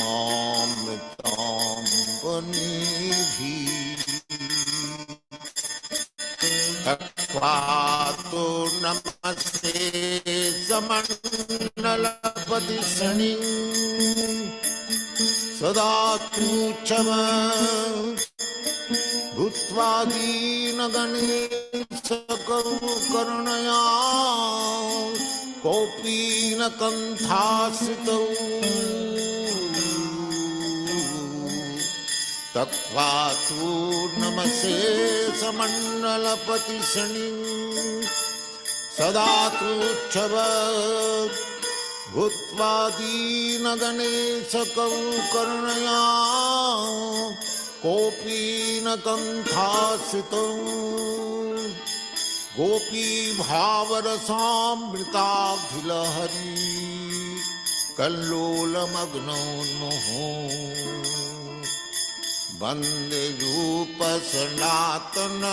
प्रेमामृताम्बनिधि तत्त्वातो नमस्ते समण्डलपति शनि सदा तुच्छव भूत्वा दीनगणेशकरुणया कोऽपि न कण्ठासितौ तत्त्वातो नमस्ते समण्डलपति शनि सदा तुच्छव भूत्वा दीनगणेशकरुणया कोऽपि न कण्ठासितौ गोपी भावरसामृताभिलहरी कल्लोलमग्नोन्मुहो वन्दे रूपसनातन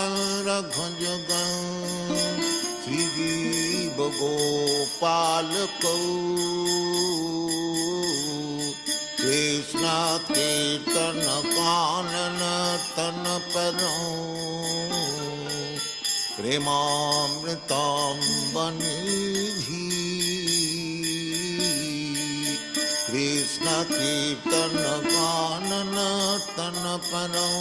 रघुजगं श्रीजीवगोपालकौ कृष्ण कीर्तन कानन तन परं प्रेमामृताम्बनिधि कृष्ण कीर्तन कानन तन परं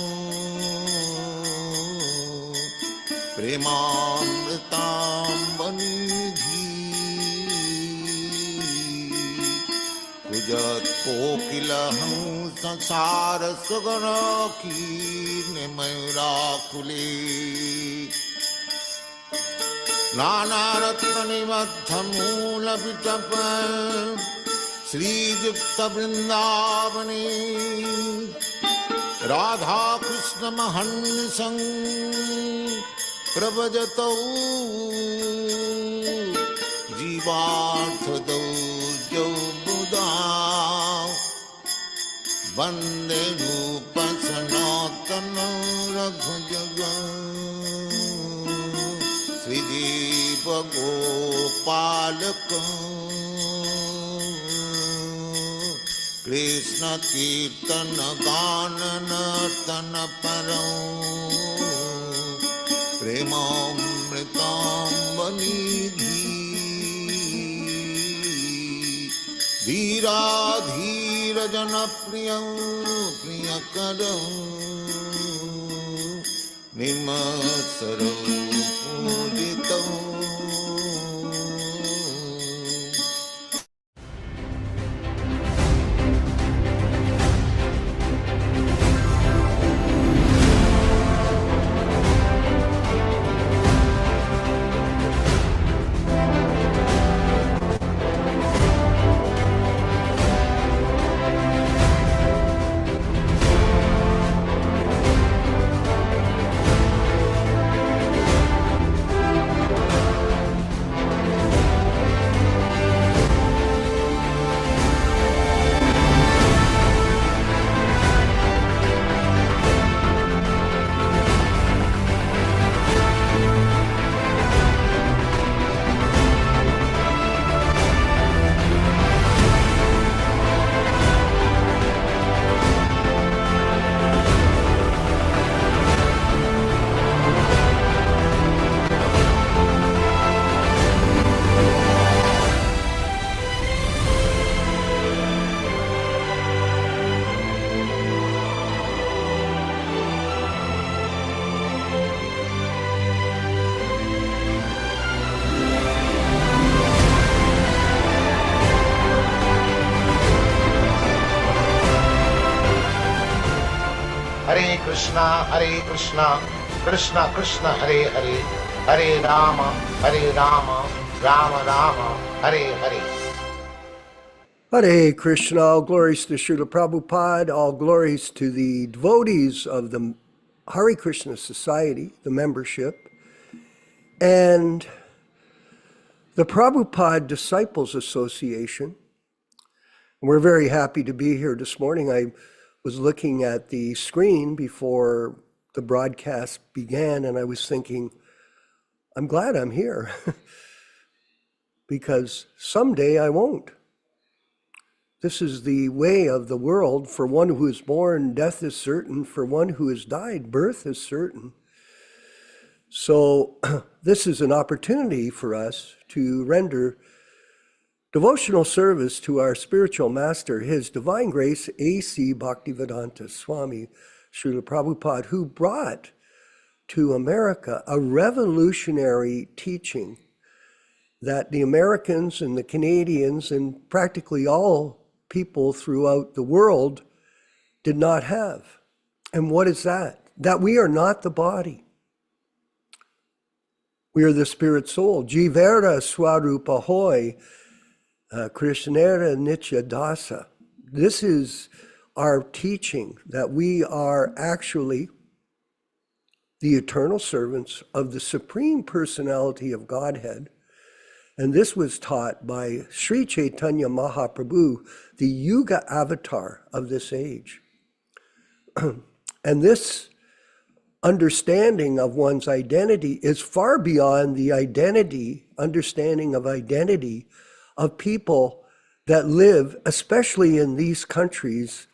प्रेमामृताम्बनिधि कुजत कोकिलहं संसार सुगराकीर्णे मयूराकुले नानारत्ननिबद्धमूलविटप श्रीयुक्तवृन्दावने राधाकृष्णमहर्निशं प्रभजतौ जीवार्थदौ जौ बुधा वन्दे रूपसनातन रघुजगं श्रीजीवगोपालकं कृष्ण कीर्तन गानन तन परं प्रेमामृताम्बनिधि धीराधीर जनप्रियं प्रियकरं निर्मत्सरं पूजितं Hare Krishna, Krishna Krishna Hare Hare, Hare Rama, Rama Rama, Hare Hare. Hare Krishna, all glories to Srila Prabhupada, all glories to the devotees of the Hare Krishna Society, the membership, and the Prabhupada Disciples Association. We're very happy to be here this morning. I was looking at the screen before the broadcast began, and I was thinking, I'm glad I'm here because someday I won't. This is the way of the world. For one who is born, death is certain. For one who has died, birth is certain. So this is an opportunity for us to render devotional service to our spiritual master, His Divine Grace, A.C. Bhaktivedanta Swami Srila Prabhupada, who brought to America a revolutionary teaching that the Americans and the Canadians and practically all people throughout the world did not have. And what is that? That we are not the body. We are the spirit soul. Jivera Swarupa Hoy, Krishnera Nitya Dasa. This is our teaching, that we are actually the eternal servants of the Supreme Personality of Godhead. And this was taught by Sri Chaitanya Mahaprabhu, the Yuga avatar of this age. And this understanding of one's identity is far beyond the understanding of identity of people that live, especially in these countries,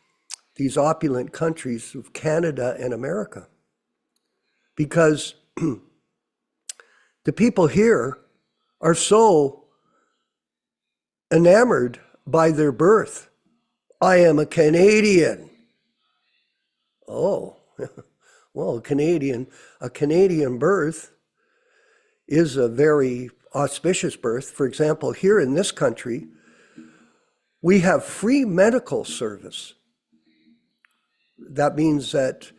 these opulent countries of Canada and America. Because the people here are so enamored by their birth. I am a Canadian. Oh, well, a Canadian birth is a very auspicious birth. For example, here in this country, we have free medical service. That means that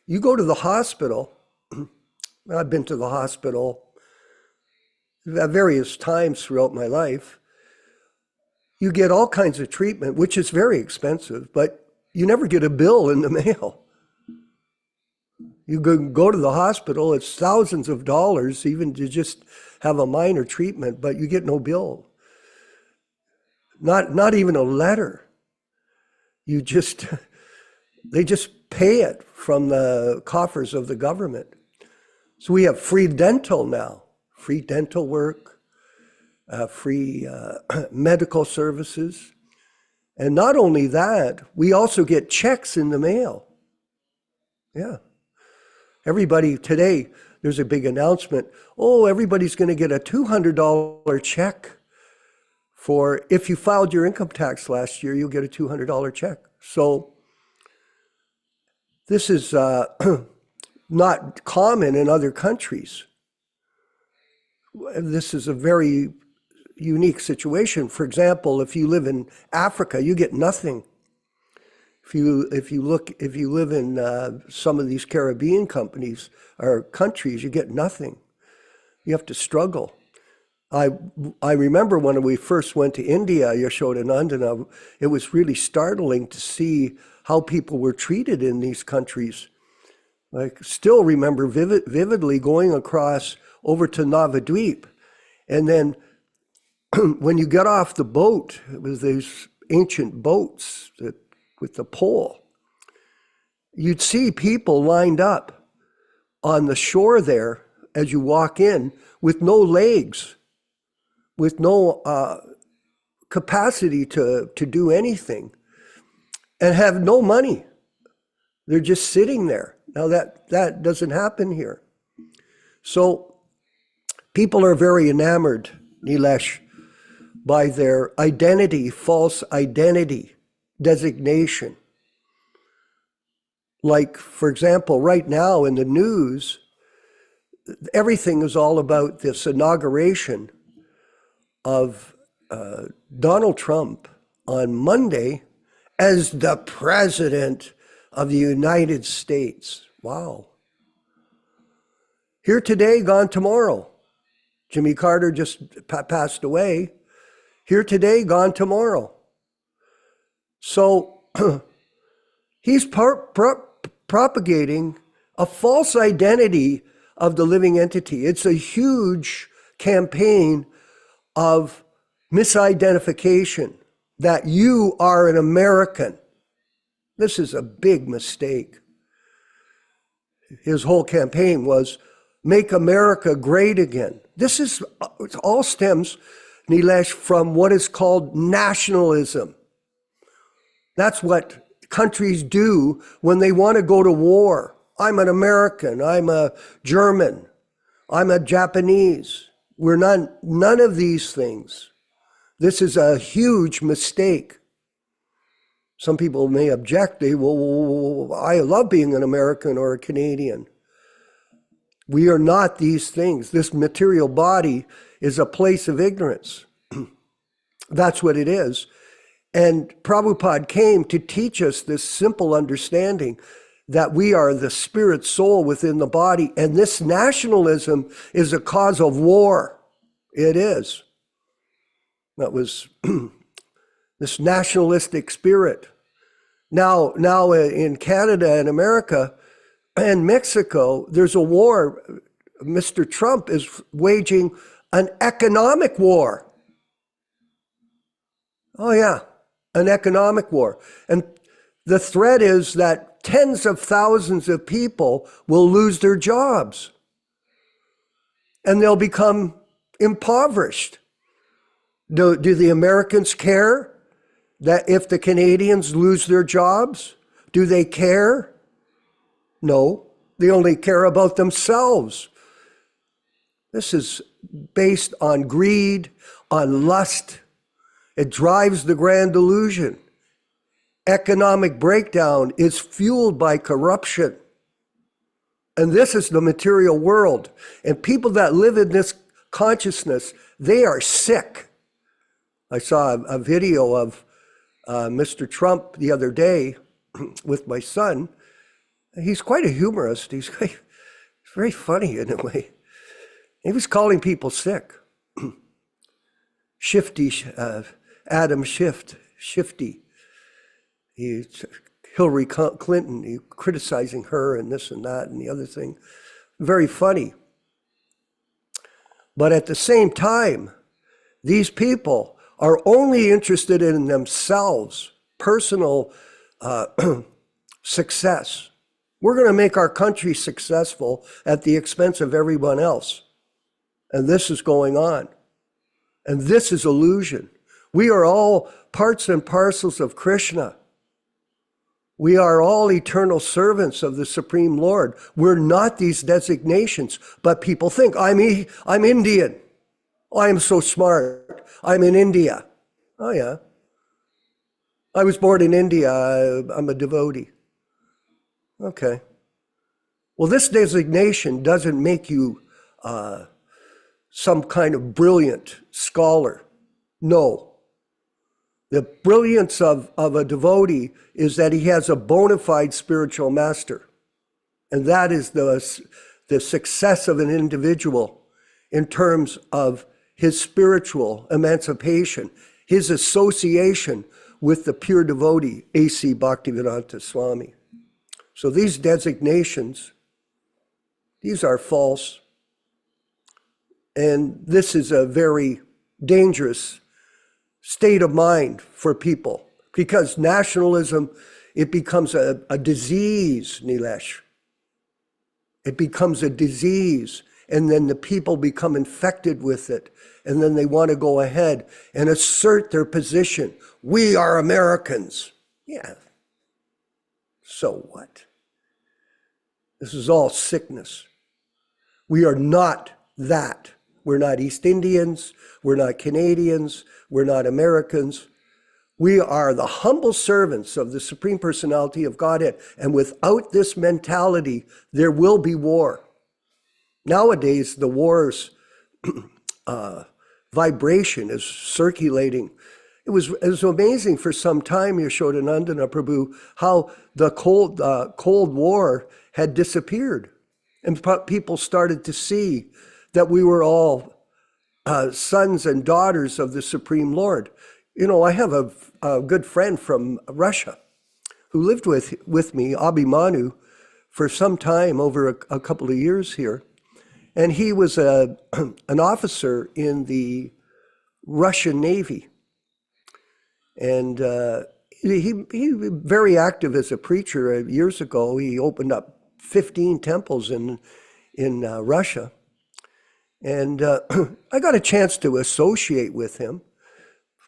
you go to the hospital. I've been to the hospital at various times throughout my life. You get all kinds of treatment, which is very expensive, but you never get a bill in the mail. You go to the hospital, it's thousands of dollars even to just have a minor treatment, but you get no bill. Not even a letter. They just pay it from the coffers of the government. So we have free dental now, free dental work, free medical services. And not only that, we also get checks in the mail. Yeah. Everybody today, there's a big announcement. Oh, everybody's going to get a $200 check for, if you filed your income tax last year, you'll get a $200 check. So this is not common in other countries. This is a very unique situation. For example, if you live in Africa, you get nothing. If you live in some of these Caribbean countries, you get nothing. You have to struggle. I remember when we first went to India, Yashodanandana, it was really startling to see how people were treated in these countries. I still remember vividly going across over to Navadvip, and then when you get off the boat, it was these ancient boats with the pole. You'd see people lined up on the shore there as you walk in with no legs, with no capacity to do anything, and have no money. They're just sitting there. Now that doesn't happen here. So people are very enamored, Nilesh, by their identity, false identity, designation. Like, for example, right now in the news, everything is all about this inauguration of Donald Trump on Monday as the President of the United States. Wow. Here today, gone tomorrow. Jimmy Carter just passed away. Here today, gone tomorrow. So he's propagating a false identity of the living entity. It's a huge campaign of misidentification that you are an American. This is a big mistake. His whole campaign was make America great again. It all stems, Nilesh, from what is called nationalism. That's what countries do when they want to go to war. I'm an American, I'm a German, I'm a Japanese. We're none of these things. This is a huge mistake. Some people may object. Well, I love being an American or a Canadian. We are not these things. This material body is a place of ignorance. That's what it is. And Prabhupada came to teach us this simple understanding that we are the spirit soul within the body. And this nationalism is a cause of war. It is. That was this nationalistic spirit. Now in Canada and America and Mexico, there's a war. Mr. Trump is waging an economic war. Oh yeah, an economic war. And the threat is that tens of thousands of people will lose their jobs and they'll become impoverished. Do the Americans care that if the Canadians lose their jobs? Do they care? No, they only care about themselves. This is based on greed, on lust. It drives the grand illusion. Economic breakdown is fueled by corruption. And this is the material world. And people that live in this consciousness, they are sick. I saw a video of Mr. Trump the other day with my son. He's quite a humorist. He's very funny in a way. He was calling people sick. Shifty, Adam Shifty. Hillary Clinton, criticizing her and this and that and the other thing. Very funny. But at the same time, these people are only interested in themselves, personal success. We're going to make our country successful at the expense of everyone else. And this is going on. And this is illusion. We are all parts and parcels of Krishna. We are all eternal servants of the Supreme Lord. We're not these designations, but people think, I'm Indian. Oh, I am so smart. I'm in India. Oh yeah. I was born in India. I'm a devotee. Okay. Well, this designation doesn't make you some kind of brilliant scholar. No. The brilliance of a devotee is that he has a bona fide spiritual master. And that is the success of an individual in terms of his spiritual emancipation, his association with the pure devotee, A.C. Bhaktivedanta Swami. So these designations, these are false. And this is a very dangerous state of mind for people, because nationalism, it becomes a disease, Nilesh. It becomes a disease, and then the people become infected with it, and then they want to go ahead and assert their position. We are Americans. Yeah. So what? This is all sickness. We are not that. We're not East Indians. We're not Canadians. We're not Americans. We are the humble servants of the Supreme Personality of Godhead. And without this mentality, there will be war. Nowadays, the war's vibration is circulating. It was amazing for some time, Yashodanandana Prabhu, how the Cold War had disappeared. And people started to see that we were all sons and daughters of the Supreme Lord. You know, I have a good friend from Russia who lived with me, Abhimanyu, for some time, over a couple of years here. And he was an officer in the Russian Navy. And he was very active as a preacher. Years ago, he opened up 15 temples in Russia. And I got a chance to associate with him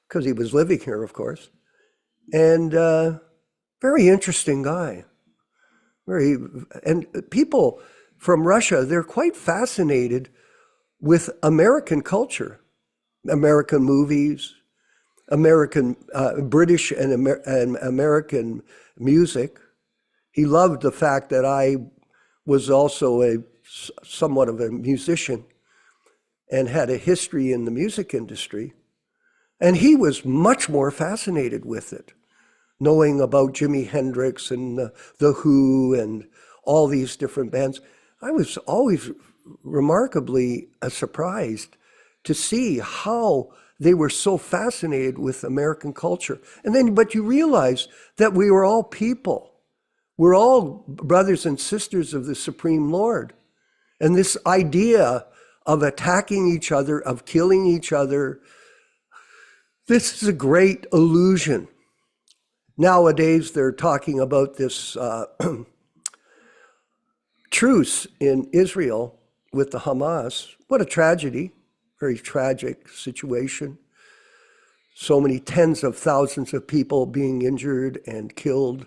because he was living here, of course. and very interesting guy. And people from Russia, they're quite fascinated with American culture, American movies, American, British and American music. He loved the fact that I was also somewhat of a musician and had a history in the music industry. And he was much more fascinated with it, knowing about Jimi Hendrix and the Who and all these different bands. I was always remarkably surprised to see how they were so fascinated with American culture. And then, but you realize that we were all people. We're all brothers and sisters of the Supreme Lord. And this idea of attacking each other, of killing each other, this is a great illusion. Nowadays, they're talking about this truce in Israel with the Hamas. What a tragedy, very tragic situation. So many tens of thousands of people being injured and killed.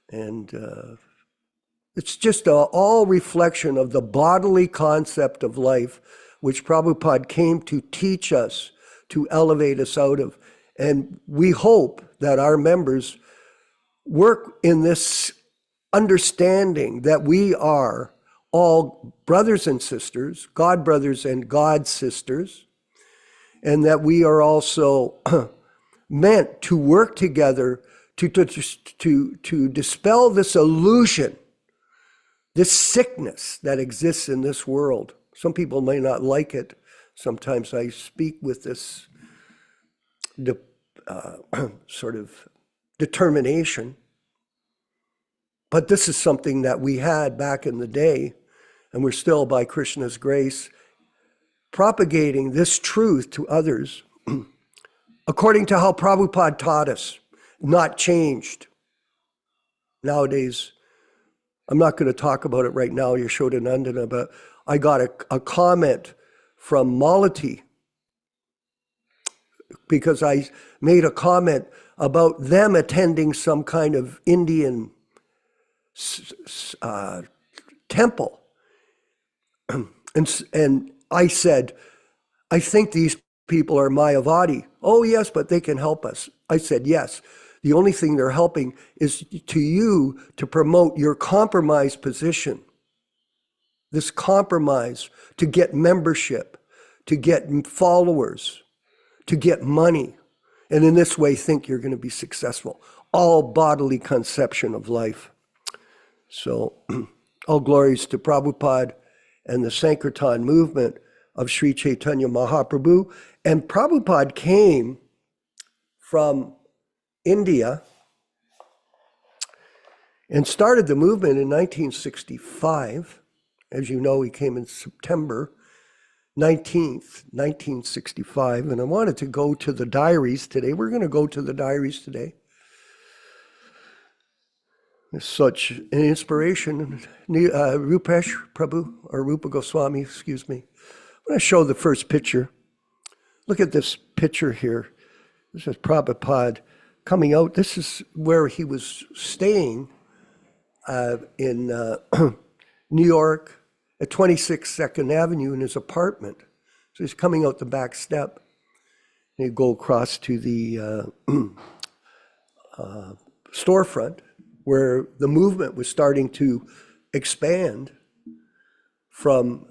And it's just all reflection of the bodily concept of life, which Prabhupada came to teach us, to elevate us out of. And we hope that our members work in this understanding that we are all brothers and sisters, God brothers and God sisters, and that we are also meant to work together to dispel this illusion, this sickness that exists in this world. Some people may not like it. Sometimes I speak with this sort of determination. But this is something that we had back in the day, and we're still, by Krishna's grace, propagating this truth to others according to how Prabhupada taught us, not changed. Nowadays, I'm not going to talk about it right now, Yashodanandana, but I got a comment from Malati because I made a comment about them attending some kind of Indian temple. And I said, I think these people are Mayavadi. Oh, yes, but they can help us. I said, yes. The only thing they're helping is to you to promote your compromised position. This compromise to get membership, to get followers, to get money. And in this way, think you're going to be successful. All bodily conception of life. So all glories to Prabhupada and the Sankirtan movement of Sri Chaitanya Mahaprabhu. And Prabhupada came from India and started the movement in 1965. As you know, he came in September 19th, 1965. And I wanted to go to the diaries today. We're going to go to the diaries today. It's such an inspiration. Rupesh Prabhu, or Rupa Goswami, excuse me. I'm going to show the first picture. Look at this picture here. This is Prabhupada coming out. This is where he was staying in New York at 26 Second Avenue in his apartment. So he's coming out the back step. And he'd go across to the storefront where the movement was starting to expand from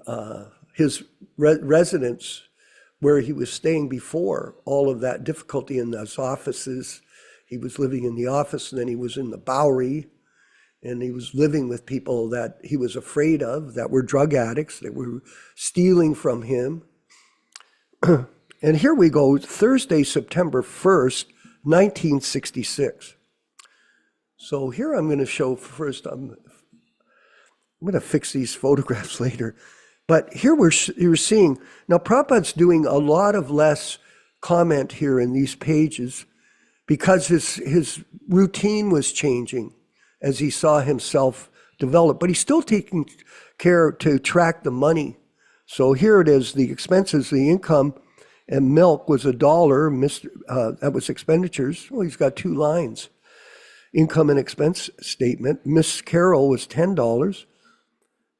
his residence where he was staying before all of that difficulty in those offices. He was living in the office, and then he was in the Bowery, and he was living with people that he was afraid of, that were drug addicts, that were stealing from him. And here we go, Thursday, September 1st, 1966. So here I'm going to show first, I'm going to fix these photographs later. But here you're seeing, now Prabhupada's doing a lot of less comment here in these pages because his routine was changing as he saw himself develop. But he's still taking care to track the money. So here it is, the expenses, the income, And milk was $1. That was expenditures. Well, he's got 2 lines. Income and expense statement. Miss Carol was $10.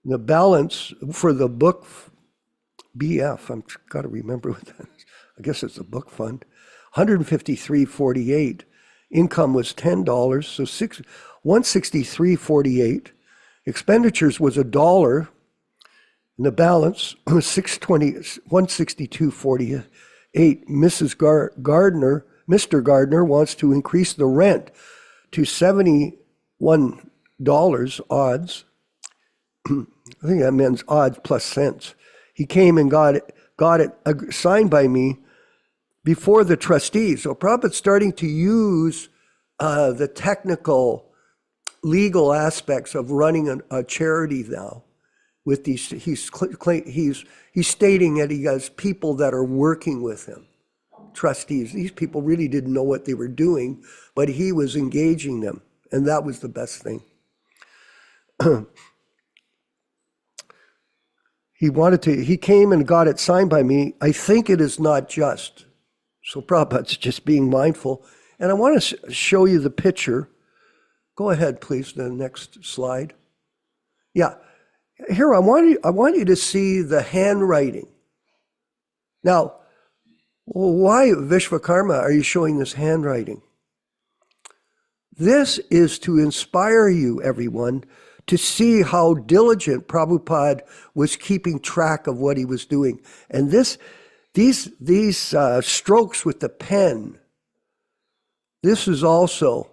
The balance for the book BF, I've got to remember what that is. I guess it's the book fund. $153.48. Income was $10, so $163.48. Expenditures was $1, and the balance was $162.48. Mr. Gardner wants to increase the rent to $71 odds. I think that means odds plus cents. He came and got it signed by me before the trustees. So Prabhupada's starting to use the technical legal aspects of running a charity now. With these, he's stating that he has people that are working with him, trustees. These people really didn't know what they were doing, but he was engaging them, and that was the best thing. He came and got it signed by me. I think it is not just. So Prabhupada's just being mindful. And I want to show you the picture. Go ahead, please, the next slide. Yeah. Here, I want you to see the handwriting. Now, why, Vishvakarma, are you showing this handwriting? This is to inspire you, everyone, to see how diligent Prabhupada was keeping track of what he was doing. And these strokes with the pen, this is also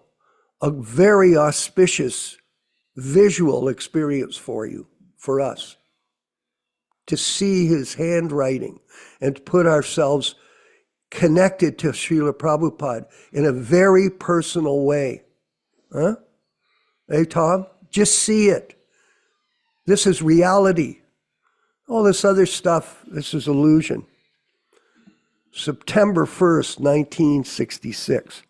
a very auspicious visual experience for us, to see his handwriting and to put ourselves connected to Srila Prabhupada in a very personal way. Huh? Hey, Tom? Just see it. This is reality. All this other stuff, this is illusion. September 1st, 1966.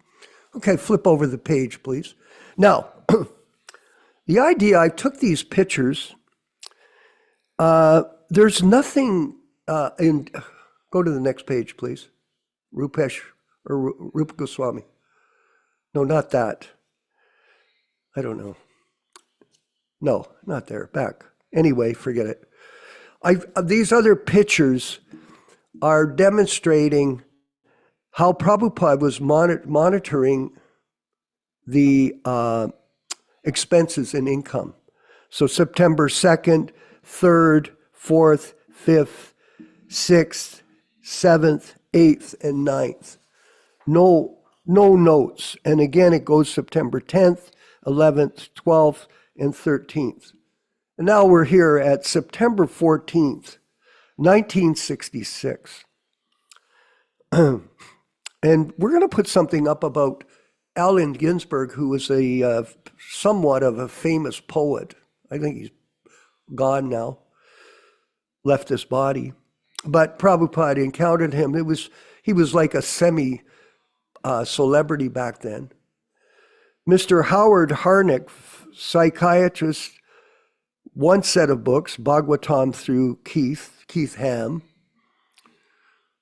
Okay, flip over the page, please. Now, the idea, I took these pictures. There's nothing go to the next page, please. Rupesh, or Rupa Goswami. No, not that. I don't know. No, not there. Back. Anyway, forget it. These other pictures are demonstrating how Prabhupada was monitoring the expenses and income. So September 2nd, 3rd, 4th, 5th, 6th, 7th, 8th, and 9th. No notes. And again, it goes September 10th, 11th, 12th, and 13th. And now we're here at September 14th, 1966. And we're going to put something up about Allen Ginsberg, who was a somewhat of a famous poet. I think he's gone now, left this body. But Prabhupada encountered him. He was like a semi-celebrity back then. Mr. Howard Harnick, psychiatrist, one set of books, Bhagavatam through Keith Ham,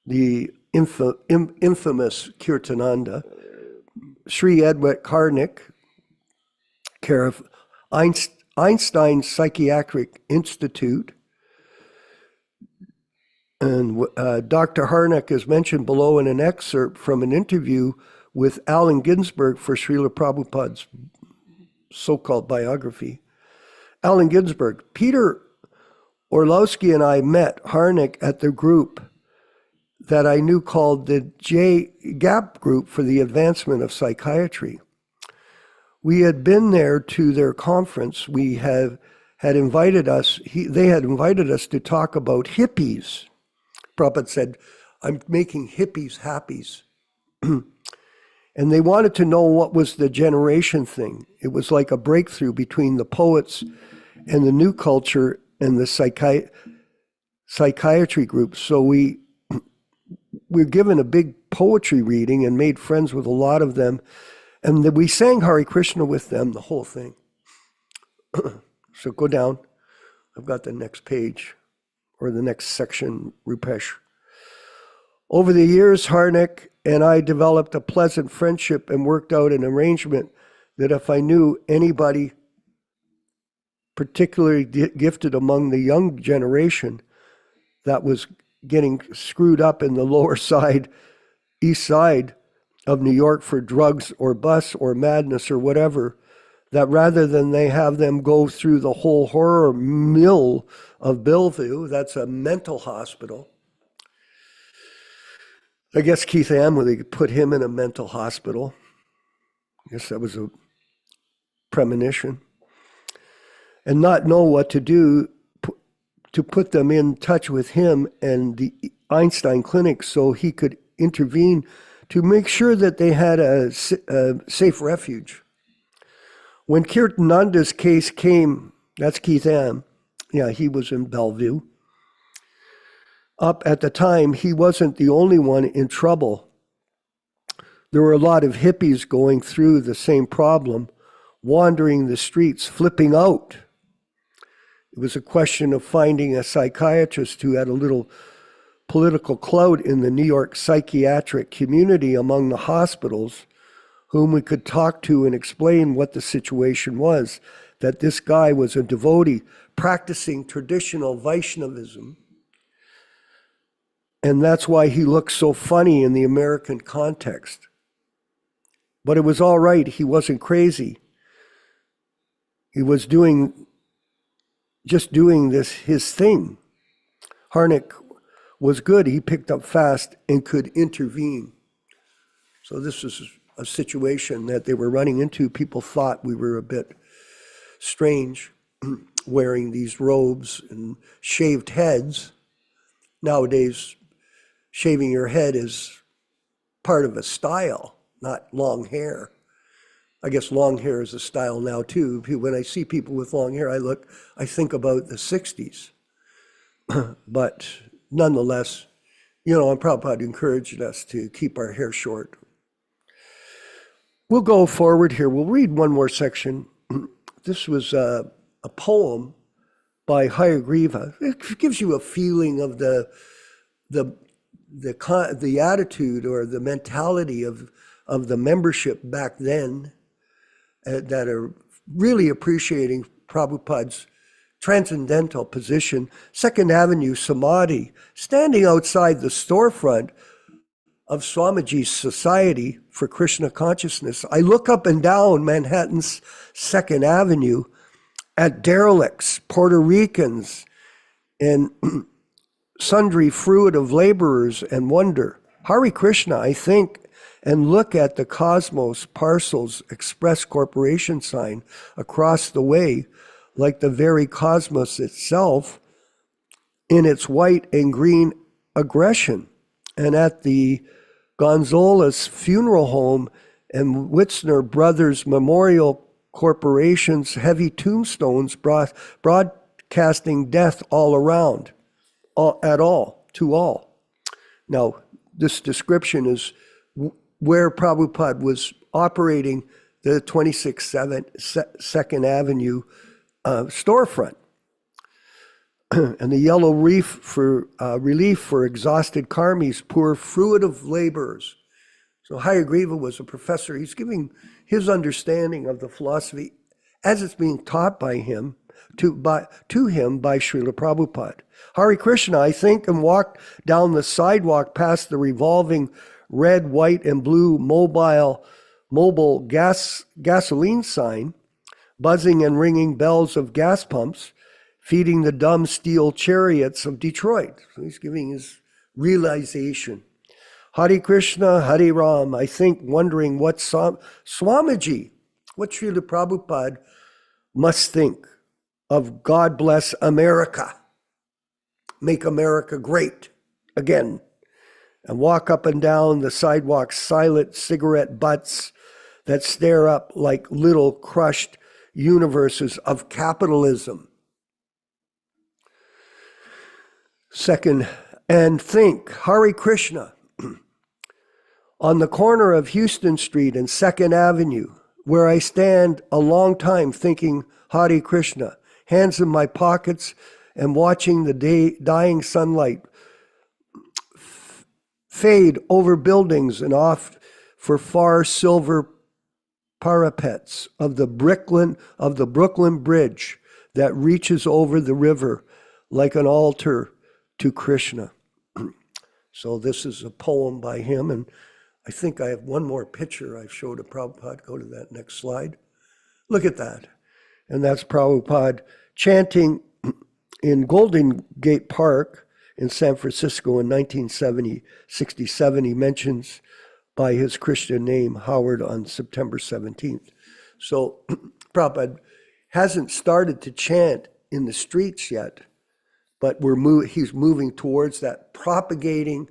the infamous Kirtananda, Sri Edward Harnick, care of Einstein Psychiatric Institute. And Dr. Harnack is mentioned below in an excerpt from an interview with Allen Ginsberg for Srila Prabhupada's so-called biography. Allen Ginsberg, Peter Orlowski and I met Harnack at the group that I knew called the GAP group for the advancement of psychiatry. We had been there to their conference. We had invited us, they had invited us to talk about hippies. Prabhupada said, I'm making hippies happies. And they wanted to know what was the generation thing. It was like a breakthrough between the poets and the new culture and the psychiatry group. So we were given a big poetry reading and made friends with a lot of them. And we sang Hare Krishna with them, the whole thing. So go down. I've got the next page or the next section, Rupesh. Over the years, Harnick and I developed a pleasant friendship and worked out an arrangement that if I knew anybody particularly gifted among the young generation that was getting screwed up in the lower side, east side of New York for drugs or bus or madness or whatever, that rather than they have them go through the whole horror mill of Bellevue, that's a mental hospital. I guess Keith Amway put him in a mental hospital. I guess that was a premonition. And not know what to do to put them in touch with him and the Einstein Clinic so he could intervene to make sure that they had a safe refuge. When Kirtananda's case came, that's Keith Am, yeah, he was in Bellevue. Up at the time, he wasn't the only one in trouble. There were a lot of hippies going through the same problem, wandering the streets, flipping out. It was a question of finding a psychiatrist who had a little political clout in the New York psychiatric community among the hospitals, whom we could talk to and explain what the situation was, that this guy was a devotee practicing traditional Vaishnavism. And that's why he looked so funny in the American context. But it was all right. He wasn't crazy. He was just doing this, his thing. Harnick was good. He picked up fast and could intervene. So this was a situation that they were running into. People thought we were a bit strange, wearing these robes and shaved heads. Nowadays, shaving your head is part of a style, not long hair. I guess long hair is a style now too. When I see people with long hair, I think about the 60s. But nonetheless, and Prabhupada encouraged us to keep our hair short. We'll go forward here. We'll read one more section. This was a poem by Hayagriva. It gives you a feeling of the attitude or the mentality of the membership back then that are really appreciating Prabhupada's transcendental position. Second Avenue Samadhi, standing outside the storefront of Swamiji's Society for Krishna Consciousness. I look up and down Manhattan's Second Avenue at derelicts, Puerto Ricans, and sundry fruitive laborers and wonder. Hare Krishna, I think, and look at the Cosmos Parcels Express Corporation sign across the way, like the very cosmos itself, in its white and green aggression. And at the Gonzales Funeral Home and Witzner Brothers Memorial Corporation's heavy tombstones broadcasting death all around. To all. Now, this description is where Prabhupada was operating the 26th Second Avenue storefront. And the yellow relief for exhausted karmis, poor fruitive laborers. So Hayagriva was a professor. He's giving his understanding of the philosophy as it's being taught by him, to him by Srila Prabhupada. Hare Krishna, I think, and walked down the sidewalk past the revolving red, white, and blue mobile gasoline sign, buzzing and ringing bells of gas pumps, feeding the dumb steel chariots of Detroit. So he's giving his realization. Hare Krishna, Hare Ram, I think, wondering what Swamiji, what Srila Prabhupada must think of God bless America, make America great again, and walk up and down the sidewalk, silent cigarette butts that stare up like little crushed universes of capitalism. Second, and think, Hare Krishna, on the corner of Houston Street and 2nd Avenue, where I stand a long time thinking Hare Krishna, hands in my pockets and watching the dying sunlight fade over buildings and off for far silver parapets of the Brooklyn Bridge that reaches over the river like an altar to Krishna. So this is a poem by him, and I think I have one more picture I showed of Prabhupada. Go to that next slide. Look at that. And that's Prabhupada chanting in Golden Gate Park in San Francisco in 1967. He mentions by his Christian name, Howard, on September 17th. So Prabhupada hasn't started to chant in the streets yet, but he's moving towards that, propagating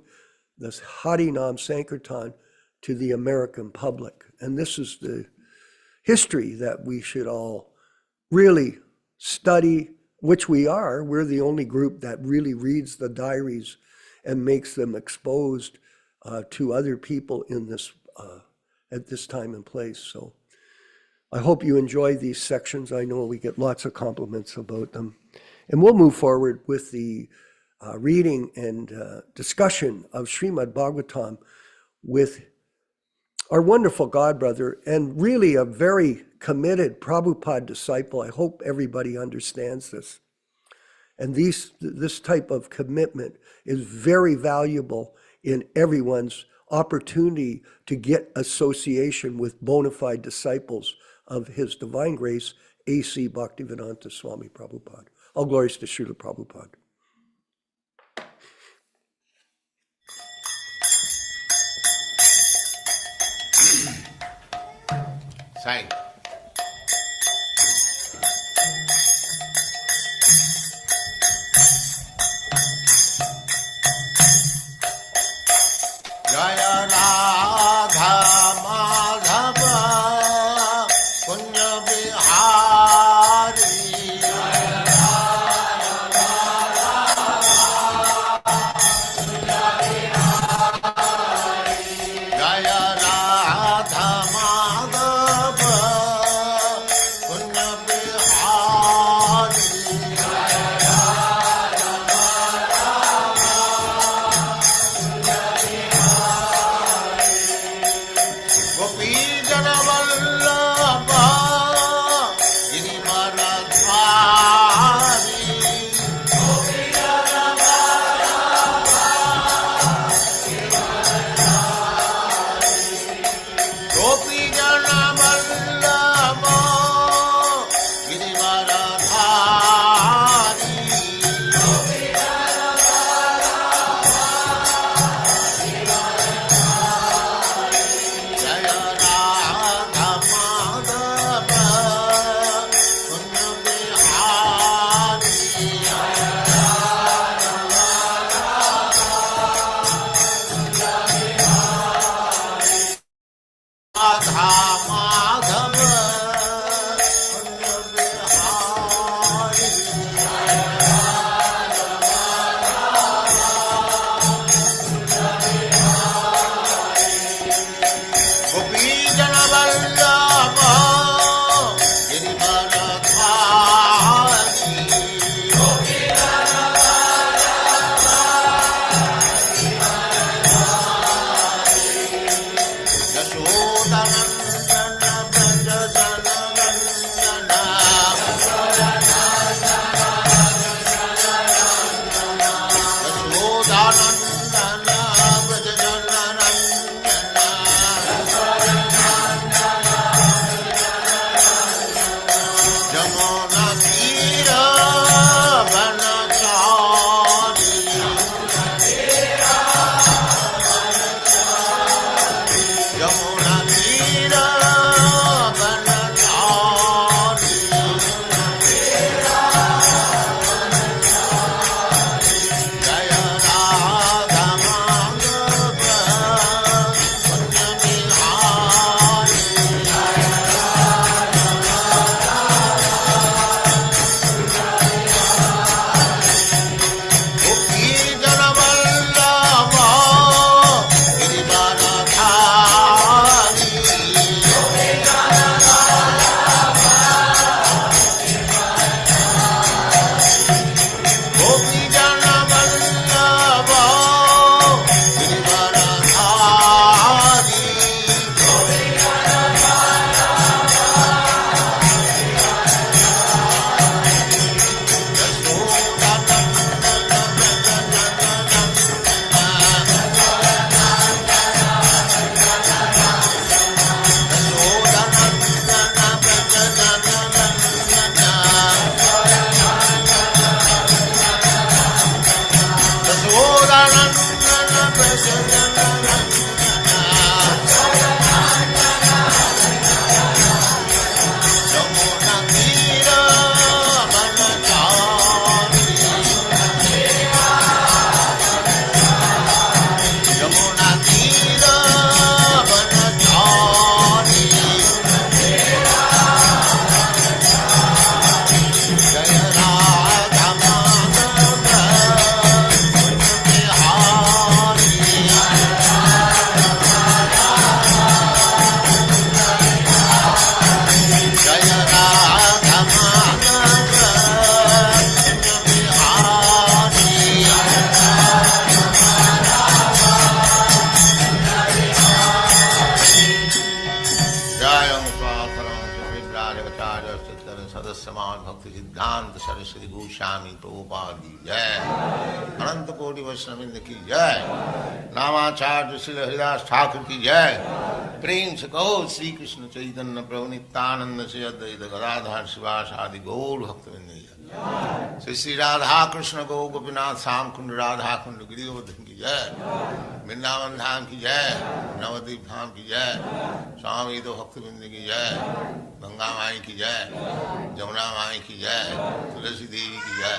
this Harinam Sankirtan to the American public. And this is the history that we should all really study, which we are. We're the only group that really reads the diaries and makes them exposed to other people in this at this time and place. So I hope you enjoy these sections. I know we get lots of compliments about them. And we'll move forward with the reading and discussion of Srimad Bhagavatam with our wonderful godbrother and really a very committed Prabhupada disciple. I hope everybody understands this. And this type of commitment is very valuable in everyone's opportunity to get association with bona fide disciples of His Divine Grace, A.C. Bhaktivedanta Swami Prabhupada. All glories to Srila Prabhupada. Singh. Jaya Radha Madhava Punya Bihari. Jaya Radha Madhava Punya Bihari. Gopi Jana Vallabha Girivaradhari. Gopi Jana Vallabha Girivaradhari. Jaya Radha Madhava Punya Bihari. Radha Madhava Punya Bihari. Gopi Jana Vallabha Girivaradhari. Yashodananda Jayam Swatharam Shridrajacharya Siddhara Sadasyaman Bhakti Siddhanta Saraswati Goswami Prabhupada ki Jai. Ananta Koti Vaishnavrinda ki Jai. Namacharya Srila Haridas Thakur ki Jai. Prem se Gaur Sri Krishna Chaitanya Prabhu Nityananda Sri Advaita Gadadhar Sivas Adi Gaur Bhaktivinoda ki Jai. Sri Radha Krishna Gaur Gopinath Sam Kund Radha Kund Giridhar ki Jai. Vrindavan Dham ki Jai. Navadvip Dham ki Jai. Swami Ito Bhaktivinoda ki Jai. Ganga Mai ki Jai. Jamuna Mai ki Jai. Tulasi Devi ki Jai.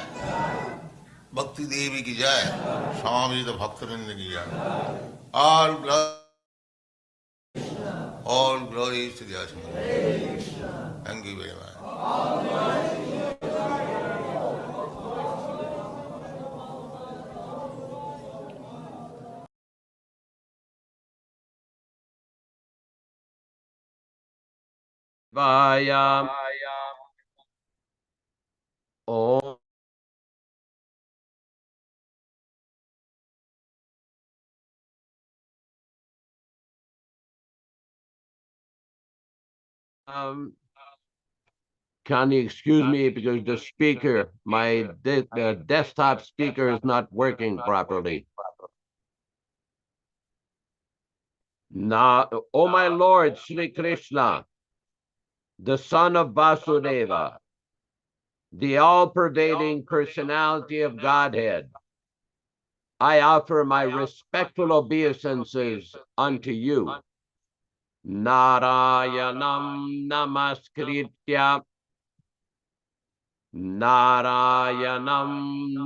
Bhakti Devi ki Jai. Swami Ito Bhaktivinoda ki Jai. All glories to the Asma. Thank you very much. Vaya. Oh. Can you excuse me because the speaker, my desktop speaker is not working properly. Now, oh my Lord, Sri Krishna, the son of Vasudeva, the all-pervading personality of Godhead, I offer my respectful obeisances unto you. Narayanam namaskritya. Narayanam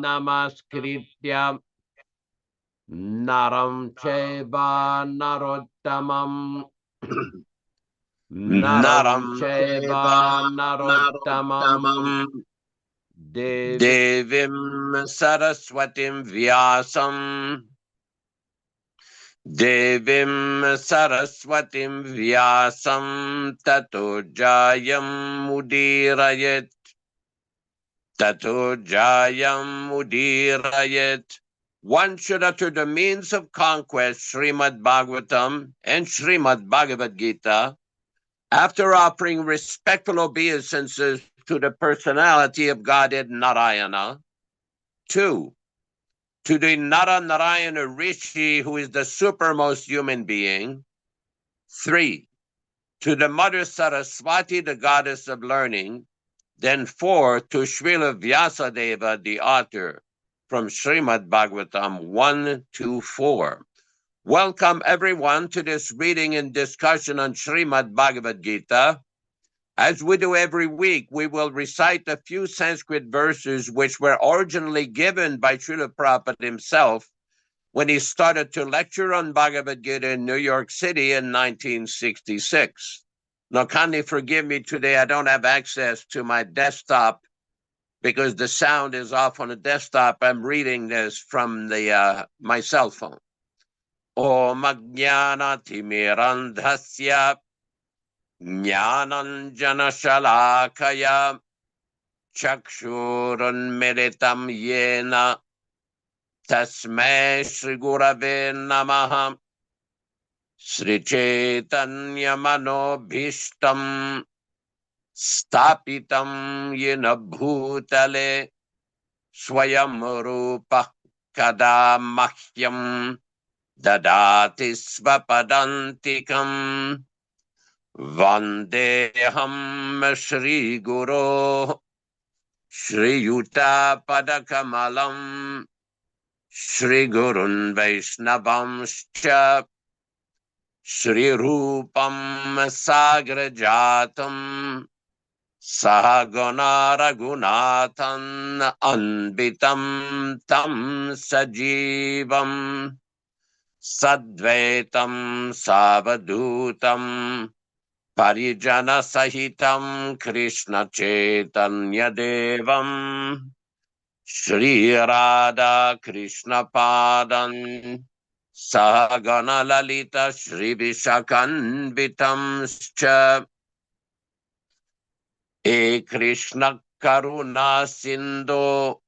namaskritya. Naram cheva narottamam. Naram cheva narottamam. Devim Saraswatim Vyasam. Devim Saraswatim Vyasam Tato Jayam Mudirayet. Tato Jayam Mudirayet. One should utter the means of conquest, Srimad Bhagavatam and Srimad Bhagavad Gita, after offering respectful obeisances to the personality of Godhead Narayana. 2. To the Nara Narayana Rishi, who is the supermost human being. 3. To the Mother Saraswati, the goddess of learning. Then 4. To Srila Vyasadeva, the author, from Srimad Bhagavatam 1-4. Welcome everyone to this reading and discussion on Srimad Bhagavad Gita. As we do every week, we will recite a few Sanskrit verses which were originally given by Srila Prabhupada himself when he started to lecture on Bhagavad Gita in New York City in 1966. Now, kindly forgive me today, I don't have access to my desktop because the sound is off on the desktop. I'm reading this from my cell phone. Om Ajnana Timirandhasya Jnananjana Shalakaya Chakshurunmilitam Yena Tasmai Shri Gurave Namaha Sri Chaitanya Manobhishtam Stapitam Yena Bhutale Swayam Rupa Kadamahyam Dadati Svapadantikam Vandeham Shri Guru Shri Yuta Padakamalam Shri Gurun Vaishnavamscha Shri Rupam Sagrajatam Sahagana Raghunathan Anbitam Tam Sajivam Sadvaitam Savadutam Parijana Sahitam Krishna Chaitanya Devam Shri Radha Krishna Padan Sahagana Lalita Shri Vishakanvitam Scha E Krishna Karuna Sindhu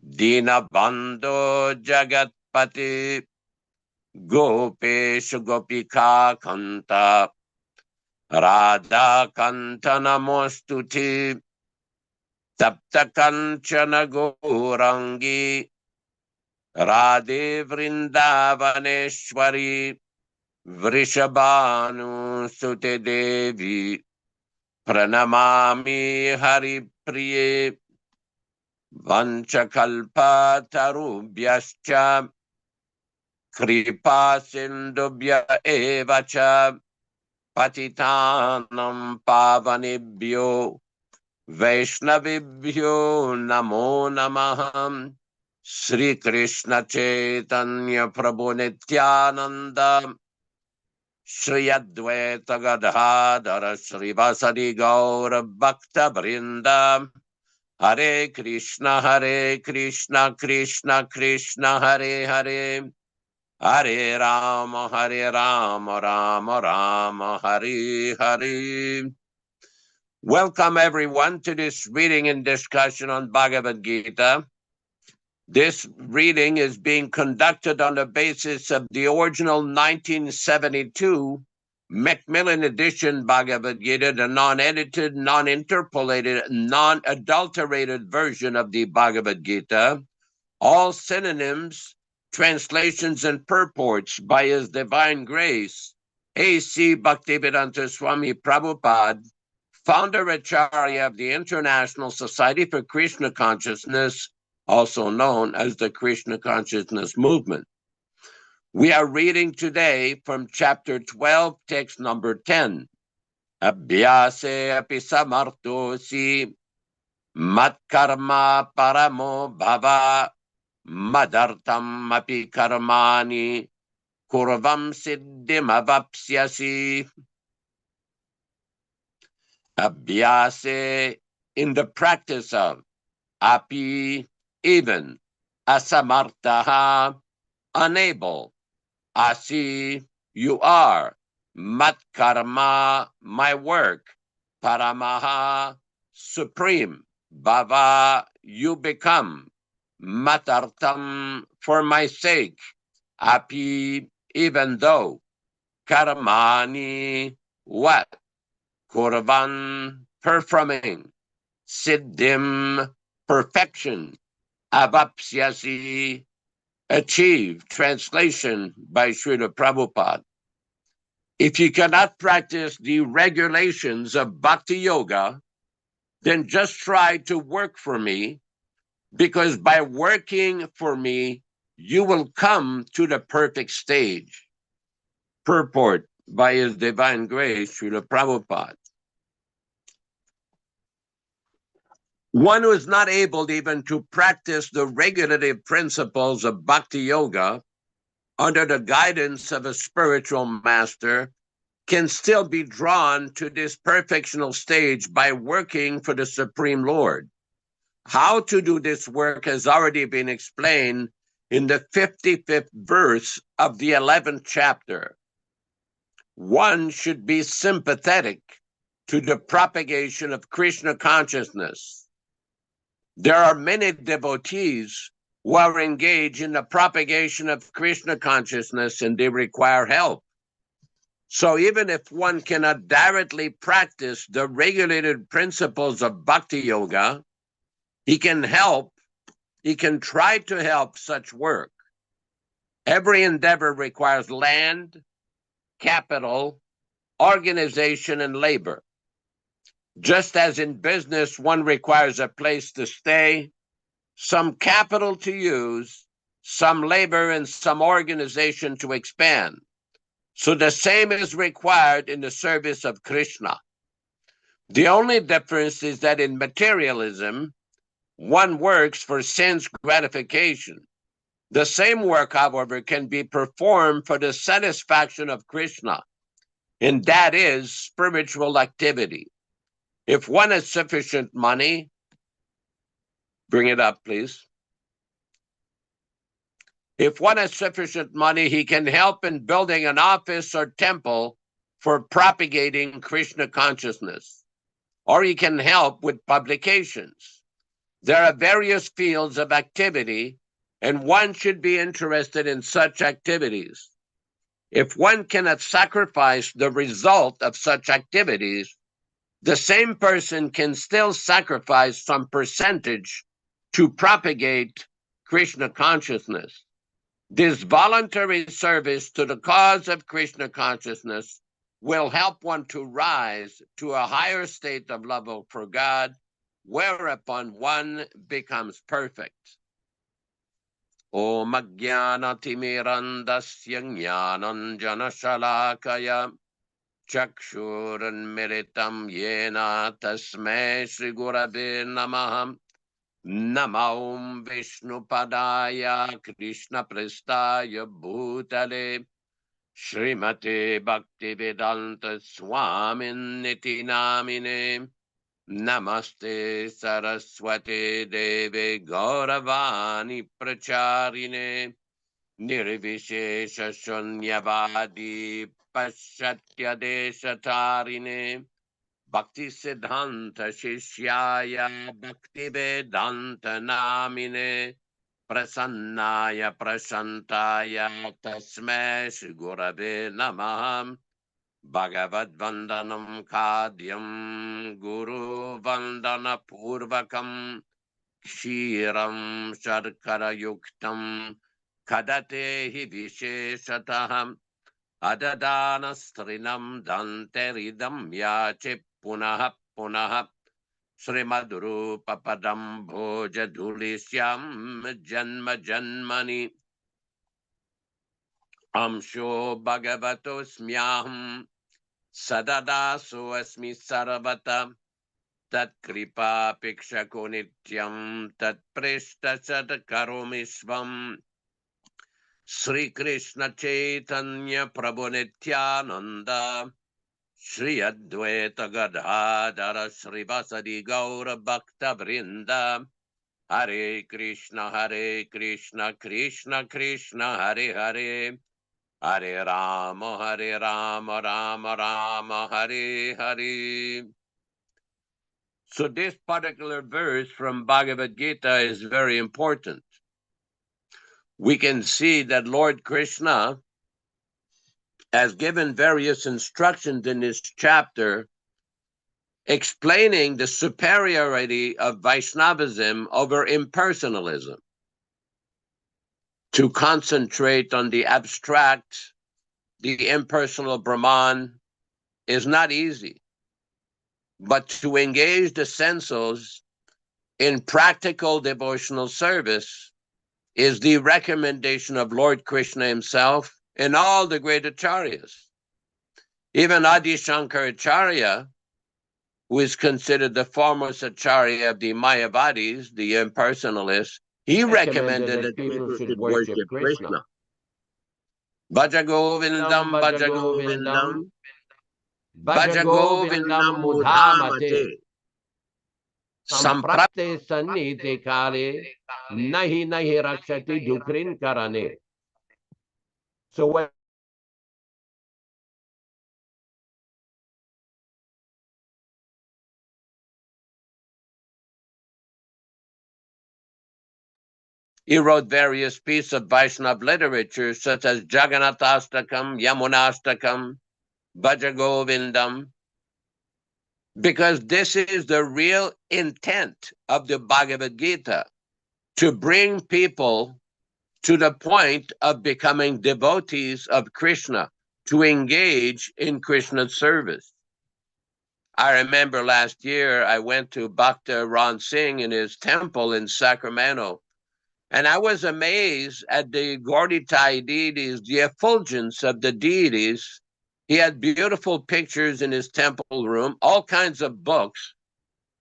Dinabandho Jagatpati Gopesh Gopika Kanta Radha Kanta Namostute Tapta Kanchana Gourangi Radhe Vrindavaneshwari Vrishabhanu Sute Devi Pranamami Hari Priye Vanchakalpa Tarubhyascha Kripa Sindubhya Evacha Patitanam Pavanibhyo Vaishnavibhyo Namo Namaham Sri Krishna Chaitanya Prabhu Nityananda Shri Advaita Gadadhara Sri Vasadi Gaura Bhakta Vrinda Hare Krishna Krishna Krishna Hare Hare Hare Rama Rama Rama Hare Hare. Welcome everyone to this reading and discussion on Bhagavad Gita. This reading is being conducted on the basis of the original 1972 Macmillan edition Bhagavad Gita, the non-edited, non-interpolated, non-adulterated version of the Bhagavad Gita. All synonyms, translations, and purports by His Divine Grace, A.C. Bhaktivedanta Swami Prabhupada, founder Acharya of the International Society for Krishna Consciousness, also known as the Krishna Consciousness Movement. We are reading today from chapter 12, text number 10. Abhyase api samartosi matkarma paramo bhava madartam api karmani kurvam siddhim avapsyasi. Abhyase, in the practice of, api, even, asamartaha, unable, asi, you are, matkarma, my work, paramaha, supreme, bhava, you become, matartam, for my sake, api, even though, karmani, what? Kurvan, performing, siddhim, perfection, avapsyasi, achieve, translation by Srila Prabhupada. If you cannot practice the regulations of Bhakti Yoga, then just try to work for me, because by working for me, you will come to the perfect stage. Purport by His Divine Grace, Srila Prabhupada. One who is not able even to practice the regulative principles of Bhakti Yoga under the guidance of a spiritual master can still be drawn to this perfectional stage by working for the Supreme Lord. How to do this work has already been explained in the 55th verse of the 11th chapter. One should be sympathetic to the propagation of Krishna consciousness. There are many devotees who are engaged in the propagation of Krishna consciousness and they require help. So even if one cannot directly practice the regulated principles of Bhakti Yoga, he can try to help such work. Every endeavor requires land, capital, organization, and labor. Just as in business, one requires a place to stay, some capital to use, some labor, and some organization to expand. So the same is required in the service of Krishna. The only difference is that in materialism, one works for sense gratification. The same work, however, can be performed for the satisfaction of Krishna, and that is spiritual activity. If one has sufficient money, bring it up, please. If one has sufficient money, he can help in building an office or temple for propagating Krishna consciousness, or he can help with publications. There are various fields of activity, and one should be interested in such activities. If one cannot sacrifice the result of such activities, the same person can still sacrifice some percentage to propagate Krishna consciousness. This voluntary service to the cause of Krishna consciousness will help one to rise to a higher state of love for God, whereupon one becomes perfect. Om Ajnana-timirandasya Jnananjana-shalakaya Chakshurunmilitam Yena Tasmai Shri Gurave Namah. Namo Vishnupadaya Krishna Prestaya Bhutale Srimate Bhaktivedanta Swamin Niti Namine. Namaste Saraswati Deve Gauravani Pracharine Nirvishesha Shunyavadi Pashatya Deshatarine Bhakti Siddhanta Shishyaya Bhakti Vedanta Namine Prasannaya Prashantaya Tasmai Shri Gurave Namah. Bhagavad Vandanam Kadyam Guru Vandana Purvakam Kshiram Sharkara Yuktam Kadate Hi Visheshataham Adadana Strinam Danteridam Yache Punaha Punaha Srimaduru Papadam Bhoja Dhulisyam Janma Janmani Amsho Bhagavato Smyaham Sadadaso Asmi Sarvata Tat Kripa Pikshako Nityam Tat Prishta Sat Karomishvam Sri Krishna Chaitanya Prabhu Nityananda Shri Advaita Gadadhara Sri Vasadi Gaura Bhakta Vrinda Hare Krishna Krishna Krishna Hare Hare Hare Rama Rama Rama Hare Hare. So this particular verse from Bhagavad Gita is very important. We can see that Lord Krishna has given various instructions in this chapter explaining the superiority of Vaishnavism over impersonalism. To concentrate on the abstract, the impersonal Brahman is not easy. But to engage the senses in practical devotional service is the recommendation of Lord Krishna himself and all the great acharyas. Even Adi Shankaracharya, who is considered the foremost acharya of the Mayavadis, the impersonalists, he recommended that people should worship Krishna. Bhaja Govindam, Bhaja Govindam, Bhaja Govindam Mudhamate. Samprapte sannite kare nahi rakshati dukrin karane. So when he wrote various pieces of Vaishnava literature such as Jagannathastakam, Yamunastakam, Bhaja Govindam, because this is the real intent of the Bhagavad Gita, to bring people to the point of becoming devotees of Krishna, to engage in Krishna's service. I remember last year I went to Bhakta Ron Singh in his temple in Sacramento, and I was amazed at the Gaudiya deities, the effulgence of the deities. He had beautiful pictures in his temple room, all kinds of books,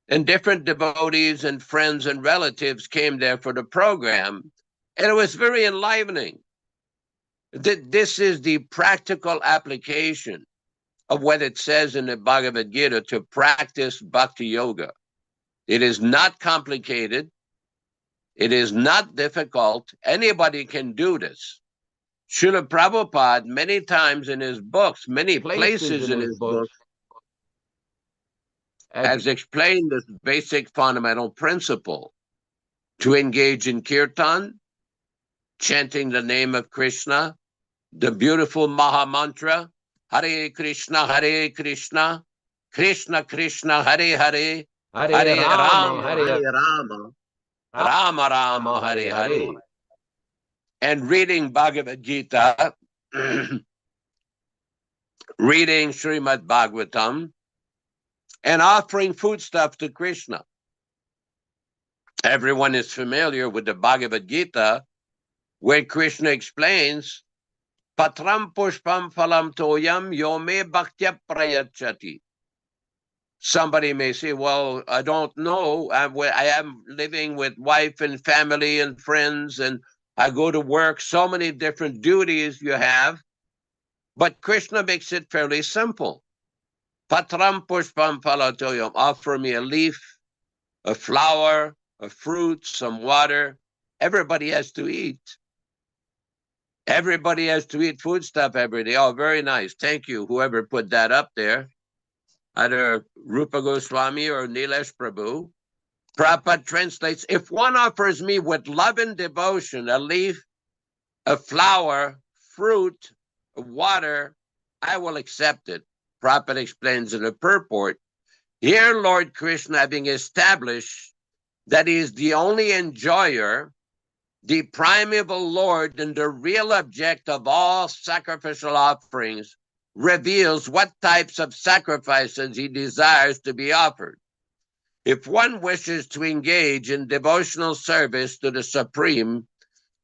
and different devotees and friends and relatives came there for the program, and it was very enlivening. This is the practical application of what it says in the Bhagavad Gita to practice bhakti yoga. It is not complicated. It is not difficult. Anybody can do this. Srila Prabhupada, many times in his books, many places in his books, has explained this basic fundamental principle: to engage in kirtan, chanting the name of Krishna, the beautiful Maha Mantra, Hare Krishna, Krishna Krishna, Hare Hare, Hare Rama, Hare Rama, Rama Rama, Hare Hare. And reading Bhagavad Gita, reading Srimad Bhagavatam, and offering foodstuff to Krishna. Everyone is familiar with the Bhagavad Gita, where Krishna explains, Patram pushpam phalam toyam yome bhaktya prayachati. Somebody may say, well, I don't know. I am living with wife and family and friends, and I go to work, so many different duties you have. But Krishna makes it fairly simple. Patram pushpam phalatoyam. Offer me a leaf, a flower, a fruit, some water. Everybody has to eat. Everybody has to eat foodstuff every day. Oh, very nice. Thank you, whoever put that up there. Either Rupa Goswami or Nilesh Prabhu. Prabhupada translates, if one offers me with love and devotion a leaf, a flower, fruit, water, I will accept it. Prabhupada explains in the purport, here Lord Krishna, having established that he is the only enjoyer, the primeval Lord and the real object of all sacrificial offerings, reveals what types of sacrifices he desires to be offered. If one wishes to engage in devotional service to the Supreme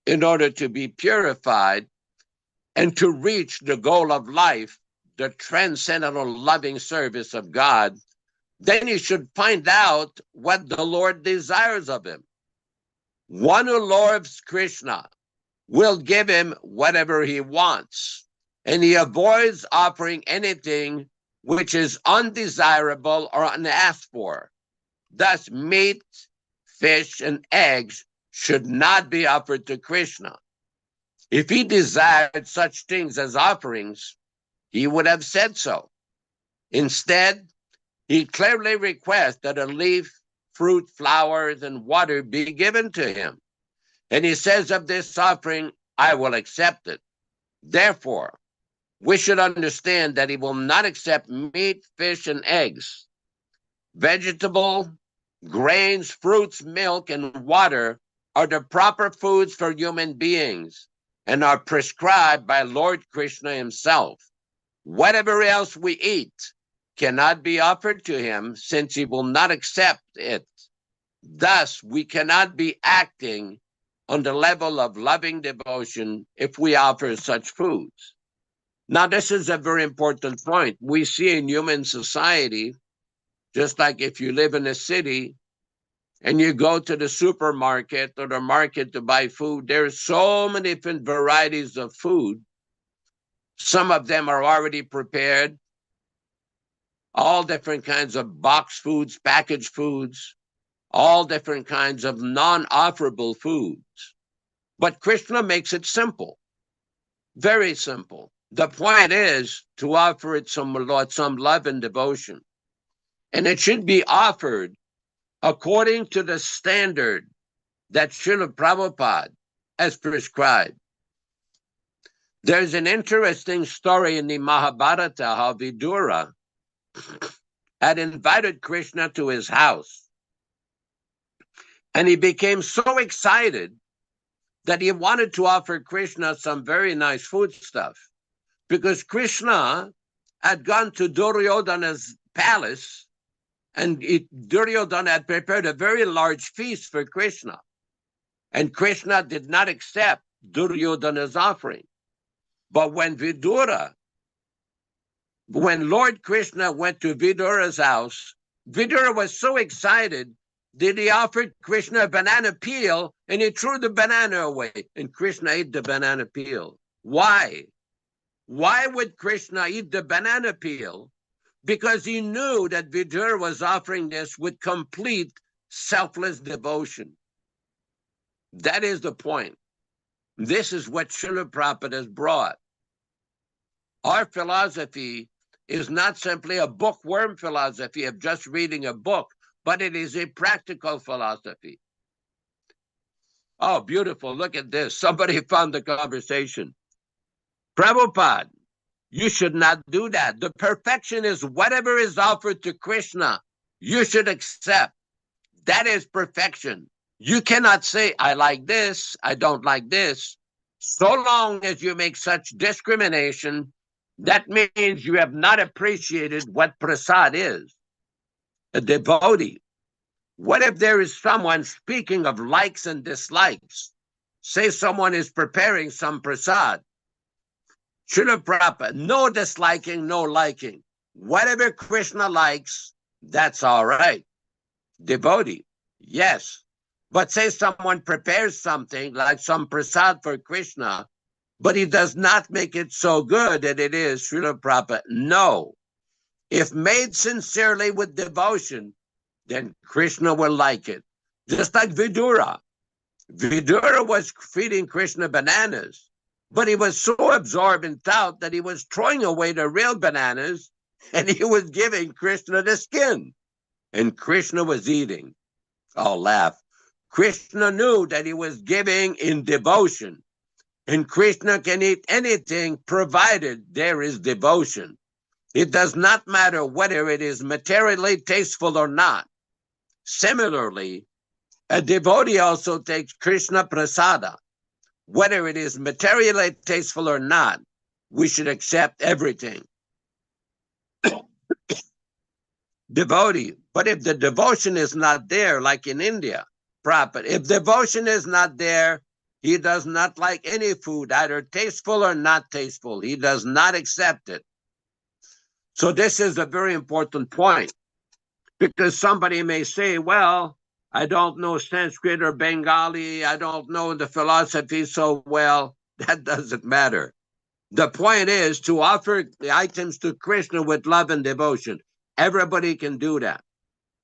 in order to be purified and to reach the goal of life, the transcendental loving service of God, then he should find out what the Lord desires of him. One who loves Krishna will give him whatever he wants, and he avoids offering anything which is undesirable or unasked for. Thus, meat, fish, and eggs should not be offered to Krishna. If he desired such things as offerings, he would have said so. Instead, he clearly requests that a leaf, fruit, flowers, and water be given to him. And he says of this offering, I will accept it. Therefore, we should understand that he will not accept meat, fish, and eggs. Vegetable, grains, fruits, milk, and water are the proper foods for human beings and are prescribed by Lord Krishna himself. Whatever else we eat cannot be offered to him since he will not accept it. Thus, we cannot be acting on the level of loving devotion if we offer such foods. Now, this is a very important point. We see in human society, just like if you live in a city and you go to the supermarket or the market to buy food, there's so many different varieties of food. Some of them are already prepared, all different kinds of box foods, packaged foods, all different kinds of non-offerable foods. But Krishna makes it simple, very simple. The point is to offer it some love and devotion. And it should be offered according to the standard that Srila Prabhupada has prescribed. There's an interesting story in the Mahabharata how Vidura had invited Krishna to his house. And he became so excited that he wanted to offer Krishna some very nice foodstuff, because Krishna had gone to Duryodhana's palace, and Duryodhana had prepared a very large feast for Krishna. And Krishna did not accept Duryodhana's offering. But when Lord Krishna went to Vidura's house, Vidura was so excited that he offered Krishna a banana peel, and he threw the banana away, and Krishna ate the banana peel. Why? Why would Krishna eat the banana peel? Because he knew that Vidura was offering this with complete selfless devotion. That is the point. This is what Srila Prabhupada has brought. Our philosophy is not simply a bookworm philosophy of just reading a book, but it is a practical philosophy. Oh, beautiful. Look at this. Somebody found the conversation. Prabhupada, you should not do that. The perfection is whatever is offered to Krishna, you should accept. That is perfection. You cannot say, I like this, I don't like this. So long as you make such discrimination, that means you have not appreciated what prasad is. A devotee. What if there is someone, speaking of likes and dislikes, say someone is preparing some prasad, Srila Prabhupada, no disliking, no liking. Whatever Krishna likes, that's all right. Devotee, yes. But say someone prepares something like some prasad for Krishna, but he does not make it so good that it is Srila Prabhupada. No. If made sincerely with devotion, then Krishna will like it. Just like Vidura. Vidura was feeding Krishna bananas, but he was so absorbed in doubt that he was throwing away the real bananas and he was giving Krishna the skin. And Krishna was eating. I'll laugh. Krishna knew that he was giving in devotion. And Krishna can eat anything provided there is devotion. It does not matter whether it is materially tasteful or not. Similarly, a devotee also takes Krishna prasada. Whether it is materially tasteful or not, we should accept everything. Devotee. But if the devotion is not there, like in India, Prabhupada, if devotion is not there, he does not like any food, either tasteful or not tasteful. He does not accept it. So this is a very important point, because somebody may say, well, I don't know Sanskrit or Bengali, I don't know the philosophy so well. That doesn't matter. The point is to offer the items to Krishna with love and devotion. Everybody can do that.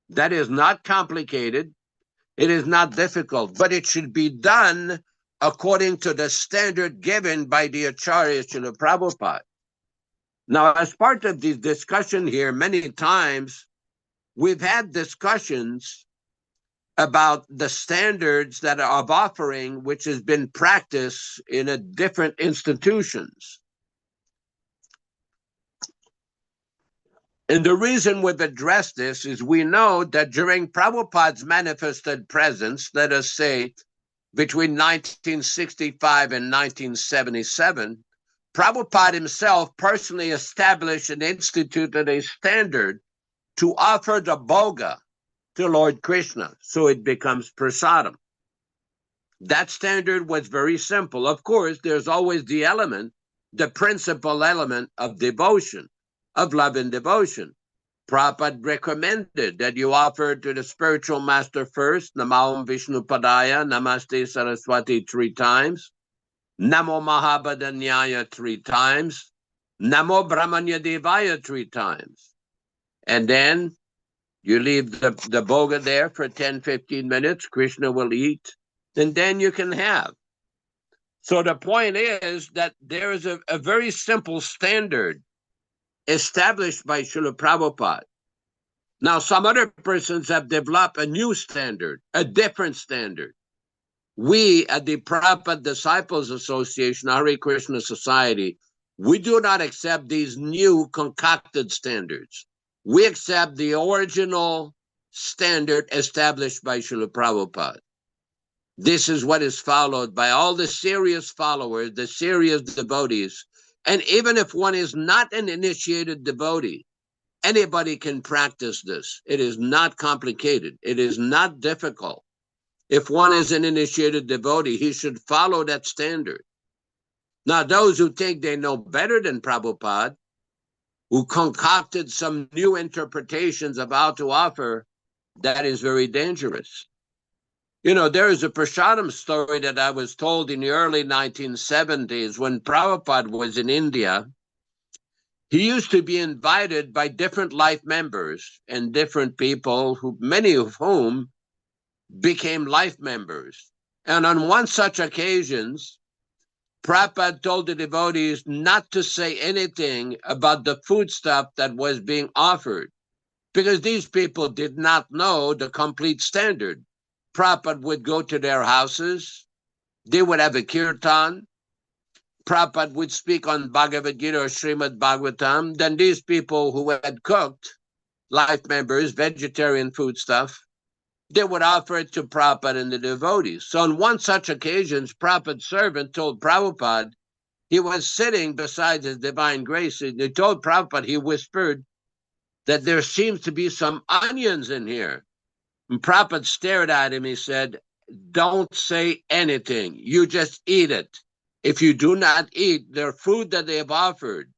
That is not complicated. It is not difficult, but it should be done according to the standard given by the Acharya Srila Prabhupada. Now, as part of this discussion here, many times we've had discussions about the standards that are of offering, which has been practiced in a different institutions. And the reason we've addressed this is we know that during Prabhupada's manifested presence, let us say between 1965 and 1977, Prabhupada himself personally established and instituted a standard to offer the bhoga to Lord Krishna, so it becomes prasadam. That standard was very simple. Of course, there's always the element, the principal element of devotion, of love and devotion. Prabhupada recommended that you offer to the spiritual master first, Namo Vishnu Padaya, Namaste Saraswati 3 times, Namo Mahabodhanyaya 3 times, Namo Brahmanya Devaya 3 times. And then you leave the bhoga there for 10, 15 minutes, Krishna will eat, and then you can have. So the point is that there is a very simple standard established by Srila Prabhupada. Now, some other persons have developed a new standard, a different standard. We at the Prabhupada Disciples Association, Hare Krishna Society, we do not accept these new concocted standards. We accept the original standard established by Srila Prabhupada. This is what is followed by all the serious followers, the serious devotees. And even if one is not an initiated devotee, anybody can practice this. It is not complicated. It is not difficult. If one is an initiated devotee, he should follow that standard. Now, those who think they know better than Prabhupada, who concocted some new interpretations of how to offer, that is very dangerous. You know, there is a prasadam story that I was told in the early 1970s when Prabhupada was in India. He used to be invited by different life members and different people, many of whom became life members. And on one such occasions, Prabhupada told the devotees not to say anything about the foodstuff that was being offered, because these people did not know the complete standard. Prabhupada would go to their houses, they would have a kirtan. Prabhupada would speak on Bhagavad Gita or Srimad Bhagavatam, then these people who had cooked, life members, vegetarian food stuff, they would offer it to Prabhupada and the devotees. So on one such occasion, Prabhupada's servant told Prabhupada, he was sitting beside his divine grace, and he told Prabhupada, he whispered, that there seems to be some onions in here. And Prabhupada stared at him, he said, don't say anything, you just eat it. If you do not eat their food that they have offered,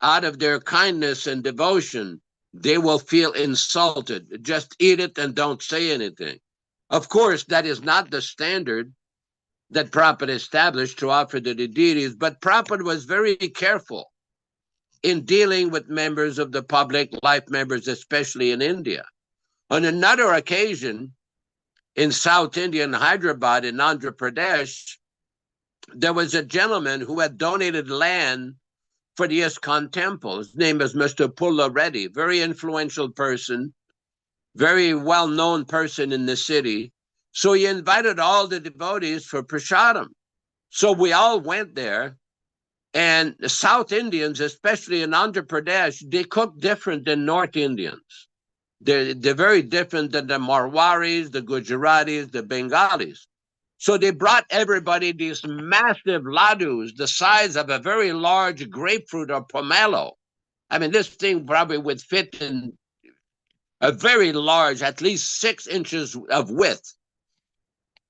out of their kindness and devotion, they will feel insulted. Just eat it and don't say anything. Of course, that is not the standard that Prabhupada established to offer to the deities, but Prabhupada was very careful in dealing with members of the public, life members, especially in India. On another occasion, in South India, in Hyderabad, in Andhra Pradesh, there was a gentleman who had donated land for the ISKCON temple. His name is Mr. Pulla Reddy, very influential person, very well-known person in the city. So he invited all the devotees for prasadam. So we all went there, and the South Indians, especially in Andhra Pradesh, they cook different than North Indians. They're very different than the Marwaris, the Gujaratis, the Bengalis. So they brought everybody these massive ladus, the size of a very large grapefruit or pomelo. I mean, this thing probably would fit in a very large, at least 6 inches of width.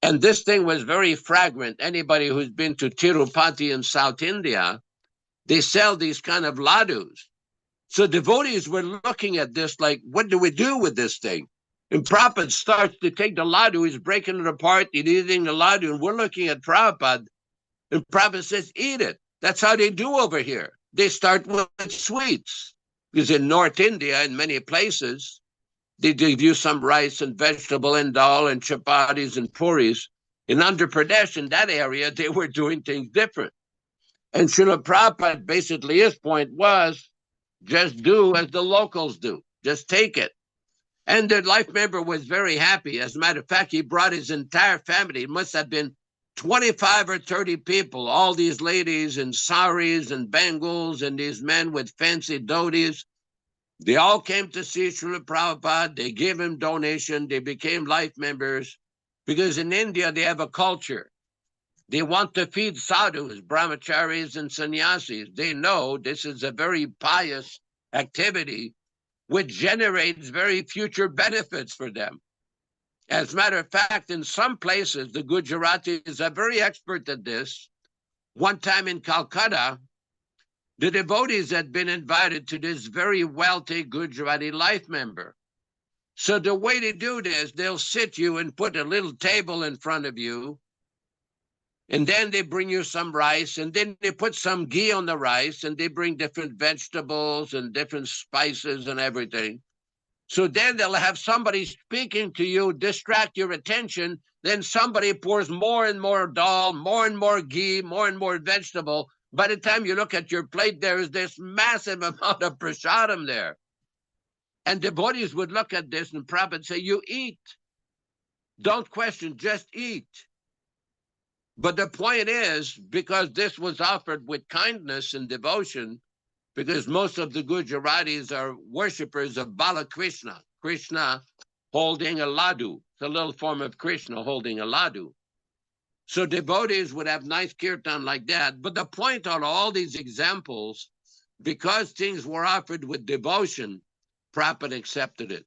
And this thing was very fragrant. Anybody who's been to Tirupati in South India, they sell these kind of ladus. So devotees were looking at this like, what do we do with this thing? And Prabhupada starts to take the laddu, he's breaking it apart, he's eating the laddu, and we're looking at Prabhupada, and Prabhupada says, eat it. That's how they do over here. They start with sweets. Because in North India, in many places, they give you some rice and vegetable and dal and chapatis and puris. In Andhra Pradesh, in that area, they were doing things different. And Srila Prabhupada, basically his point was, just do as the locals do. Just take it. And the life member was very happy. As a matter of fact, he brought his entire family. It must have been 25 or 30 people, all these ladies in saris and bangles and these men with fancy dhotis. They all came to see Srila Prabhupada. They gave him donation. They became life members because in India, they have a culture. They want to feed sadhus, brahmacharis, and sannyasis. They know this is a very pious activity which generates very future benefits for them. As a matter of fact, in some places, the Gujaratis are very expert at this. One time in Calcutta, the devotees had been invited to this very wealthy Gujarati life member. So the way they do this, they'll sit you and put a little table in front of you, and then they bring you some rice, and then they put some ghee on the rice, and they bring different vegetables and different spices and everything. So then they'll have somebody speaking to you, distract your attention. Then somebody pours more and more dal, more and more ghee, more and more vegetable. By the time you look at your plate, there is this massive amount of prasadam there. And devotees would look at this and Prabhupada say, you eat. Don't question, just eat. But the point is, because this was offered with kindness and devotion, because most of the Gujaratis are worshippers of Balakrishna, Krishna holding a laddu. It's a little form of Krishna holding a laddu. So devotees would have nice kirtan like that. But the point on all these examples, because things were offered with devotion, Prabhupada accepted it.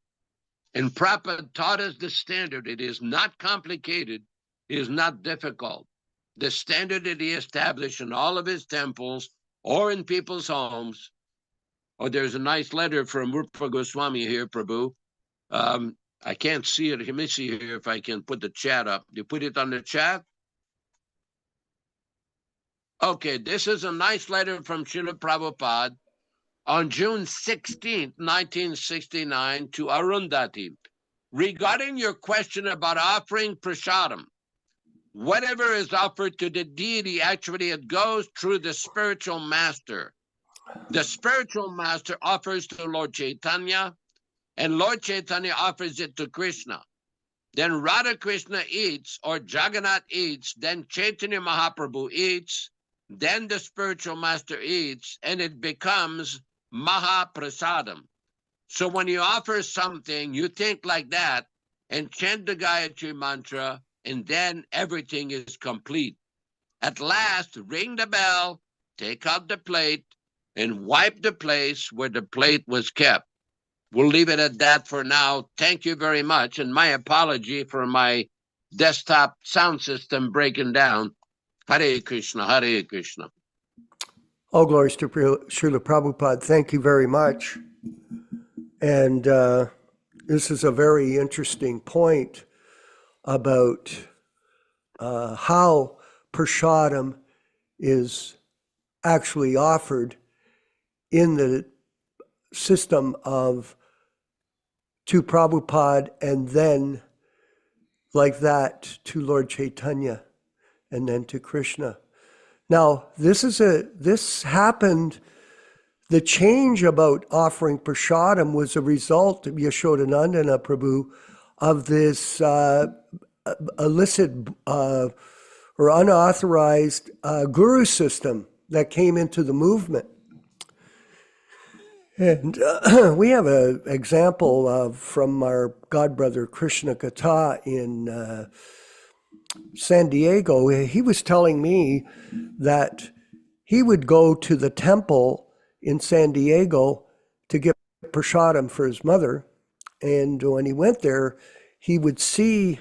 And Prabhupada taught us the standard. It is not complicated. It is not difficult. The standard that he established in all of his temples or in people's homes. Oh, there's a nice letter from Rupa Goswami here, Prabhu. I can't see it. Let me see here if I can put the chat up. You put it on the chat? Okay, this is a nice letter from Srila Prabhupada on June 16th, 1969 to Arundhati. Regarding your question about offering prasadam, whatever is offered to the deity, actually it goes through the spiritual master. The spiritual master offers to Lord Chaitanya, and Lord Chaitanya offers it to Krishna. Then Radha Krishna eats, or Jagannath eats, then Chaitanya Mahaprabhu eats, then the spiritual master eats, and it becomes Mahaprasadam. So when you offer something, you think like that and chant the Gayatri mantra, and then everything is complete. At last, ring the bell, take out the plate, and wipe the place where the plate was kept. We'll leave it at that for now. Thank you very much, and my apology for my desktop sound system breaking down. Hare Krishna, Hare Krishna. All glories to Srila Prabhupada. Thank you very much. And this is a very interesting point about how prasadam is actually offered in the system of to Prabhupada and then like that to Lord Chaitanya and then to Krishna. Now, this happened. The change about offering prasadam was a result of Yashodanandana Prabhu of this illicit or unauthorized guru system that came into the movement. And we have an example from our godbrother Krishna Kata in San Diego. He was telling me that he would go to the temple in San Diego to get prasadam for his mother. And when he went there, he would see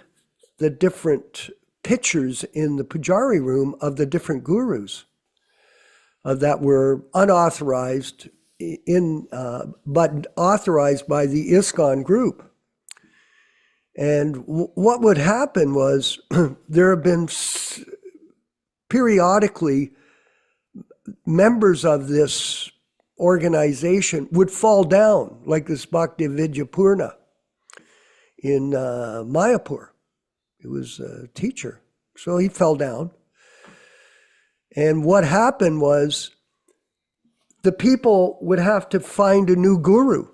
the different pictures in the pujari room of the different gurus that were unauthorized but authorized by the ISKCON group. And what would happen was there have been periodically members of this organization would fall down, like this Bhakti Vidyapurna in Mayapur. He was a teacher, so he fell down. And what happened was the people would have to find a new guru.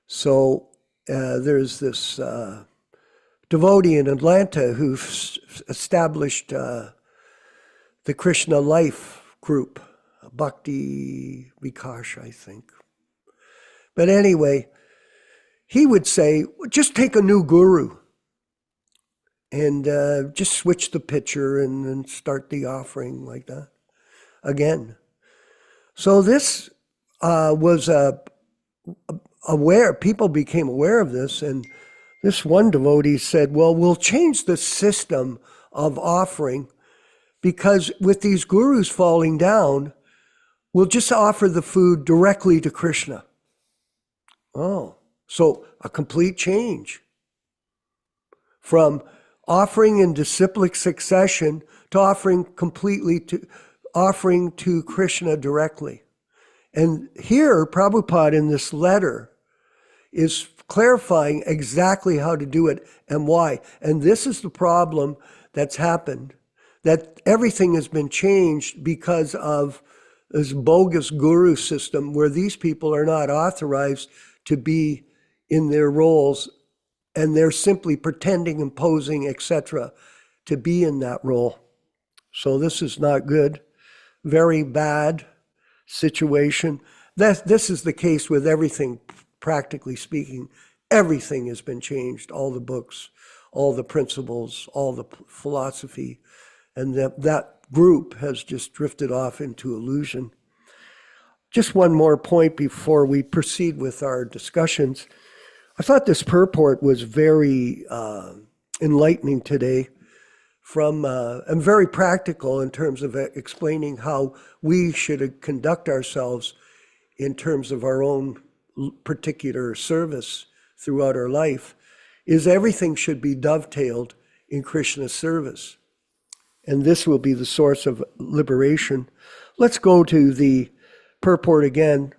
So there's this devotee in Atlanta who established the Krishna Life group, Bhakti Vikash, I think. But anyway, he would say, just take a new guru and just switch the picture and then start the offering like that again. So this was aware, people became aware of this, and this one devotee said, well, we'll change the system of offering because with these gurus falling down, we'll just offer the food directly to Krishna. Oh, so a complete change from offering in disciplic succession to offering to Krishna directly. And here, Prabhupada in this letter is clarifying exactly how to do it and why. And this is the problem that's happened, that everything has been changed because of this bogus guru system where these people are not authorized to be in their roles and they're simply pretending and posing, etc., to be in that role. So this is not good. Very bad situation. This is the case with everything, practically speaking. Everything has been changed, all the books, all the principles, all the philosophy, and that group has just drifted off into illusion. Just one more point before we proceed with our discussions. I thought this purport was very enlightening today, and very practical in terms of explaining how we should conduct ourselves in terms of our own particular service throughout our life, is everything should be dovetailed in Krishna's service. And this will be the source of liberation. Let's go to the purport again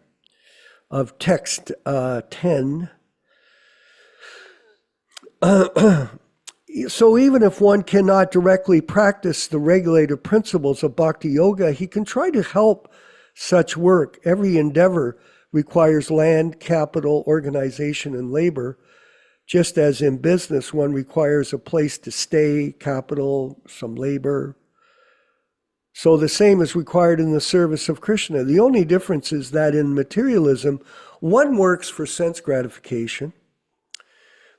of text 10. So even if one cannot directly practice the regulative principles of bhakti yoga, he can try to help such work. Every endeavor requires land, capital, organization, and labor. Just as in business, one requires a place to stay, capital, some labor. So the same is required in the service of Krishna. The only difference is that in materialism, one works for sense gratification.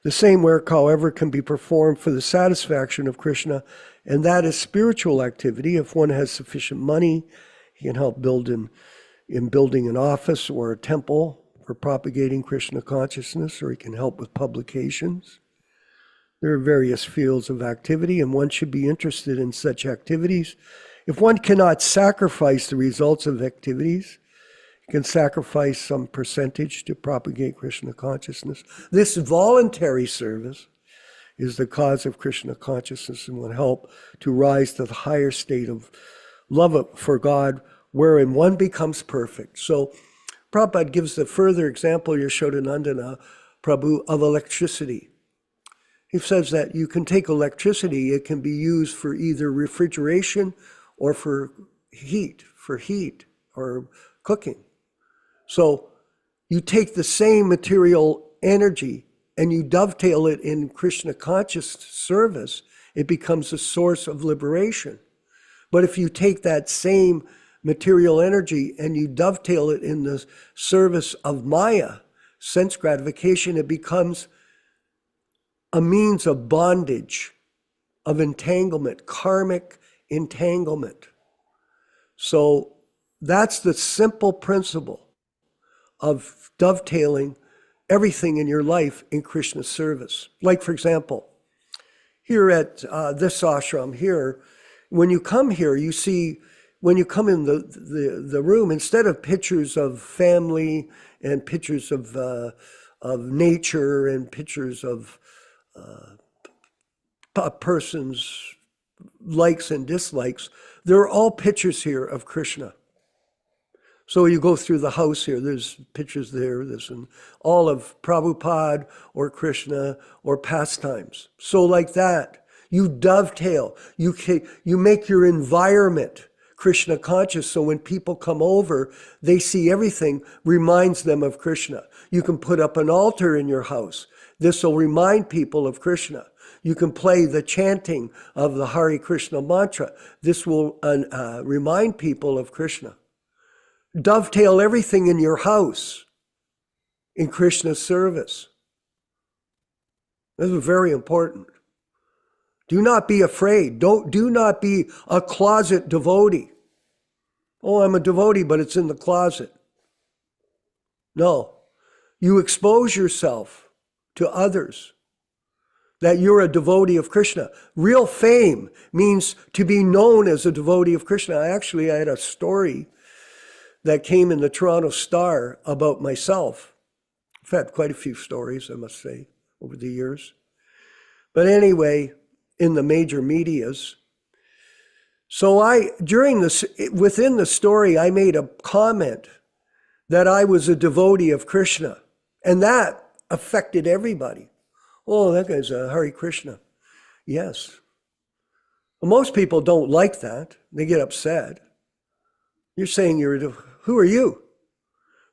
The same work, however, can be performed for the satisfaction of Krishna, and that is spiritual activity. If one has sufficient money, he can help in building an office or a temple for propagating Krishna consciousness, or he can help with publications. There are various fields of activity, and one should be interested in such activities. If one cannot sacrifice the results of activities, he can sacrifice some percentage to propagate Krishna consciousness. This voluntary service is the cause of Krishna consciousness and will help to rise to the higher state of love for God, wherein one becomes perfect. So Prabhupada gives the further example, Yashodanandana Prabhu, of electricity. He says that you can take electricity, it can be used for either refrigeration or for heat or cooking. So you take the same material energy and you dovetail it in Krishna conscious service, it becomes a source of liberation. But if you take that same material energy and you dovetail it in the service of Maya, sense gratification, it becomes a means of bondage, of entanglement, karmic entanglement. So that's the simple principle of dovetailing everything in your life in Krishna's service. Like, for example, here at this ashram here, when you come here, you see, when you come in the room, instead of pictures of family and pictures of nature and pictures of a person's likes and dislikes, there are all pictures here of Krishna. So you go through the house here, there's pictures there, this and all of Prabhupada or Krishna or pastimes. So like that, you dovetail, you make your environment Krishna conscious, so when people come over, they see everything reminds them of Krishna. You can put up an altar in your house. This will remind people of Krishna. You can play the chanting of the Hare Krishna mantra. This will remind people of Krishna. Dovetail everything in your house in Krishna's service. This is very important. Do not be afraid. Do not be a closet devotee. Oh, I'm a devotee, but it's in the closet. No. You expose yourself to others that you're a devotee of Krishna. Real fame means to be known as a devotee of Krishna. I had a story that came in the Toronto Star about myself. I've had quite a few stories, I must say, over the years. But anyway, in the major medias. So within the story, I made a comment that I was a devotee of Krishna. And that affected everybody. Oh, that guy's a Hare Krishna. Yes. Well, most people don't like that. They get upset. You're saying who are you?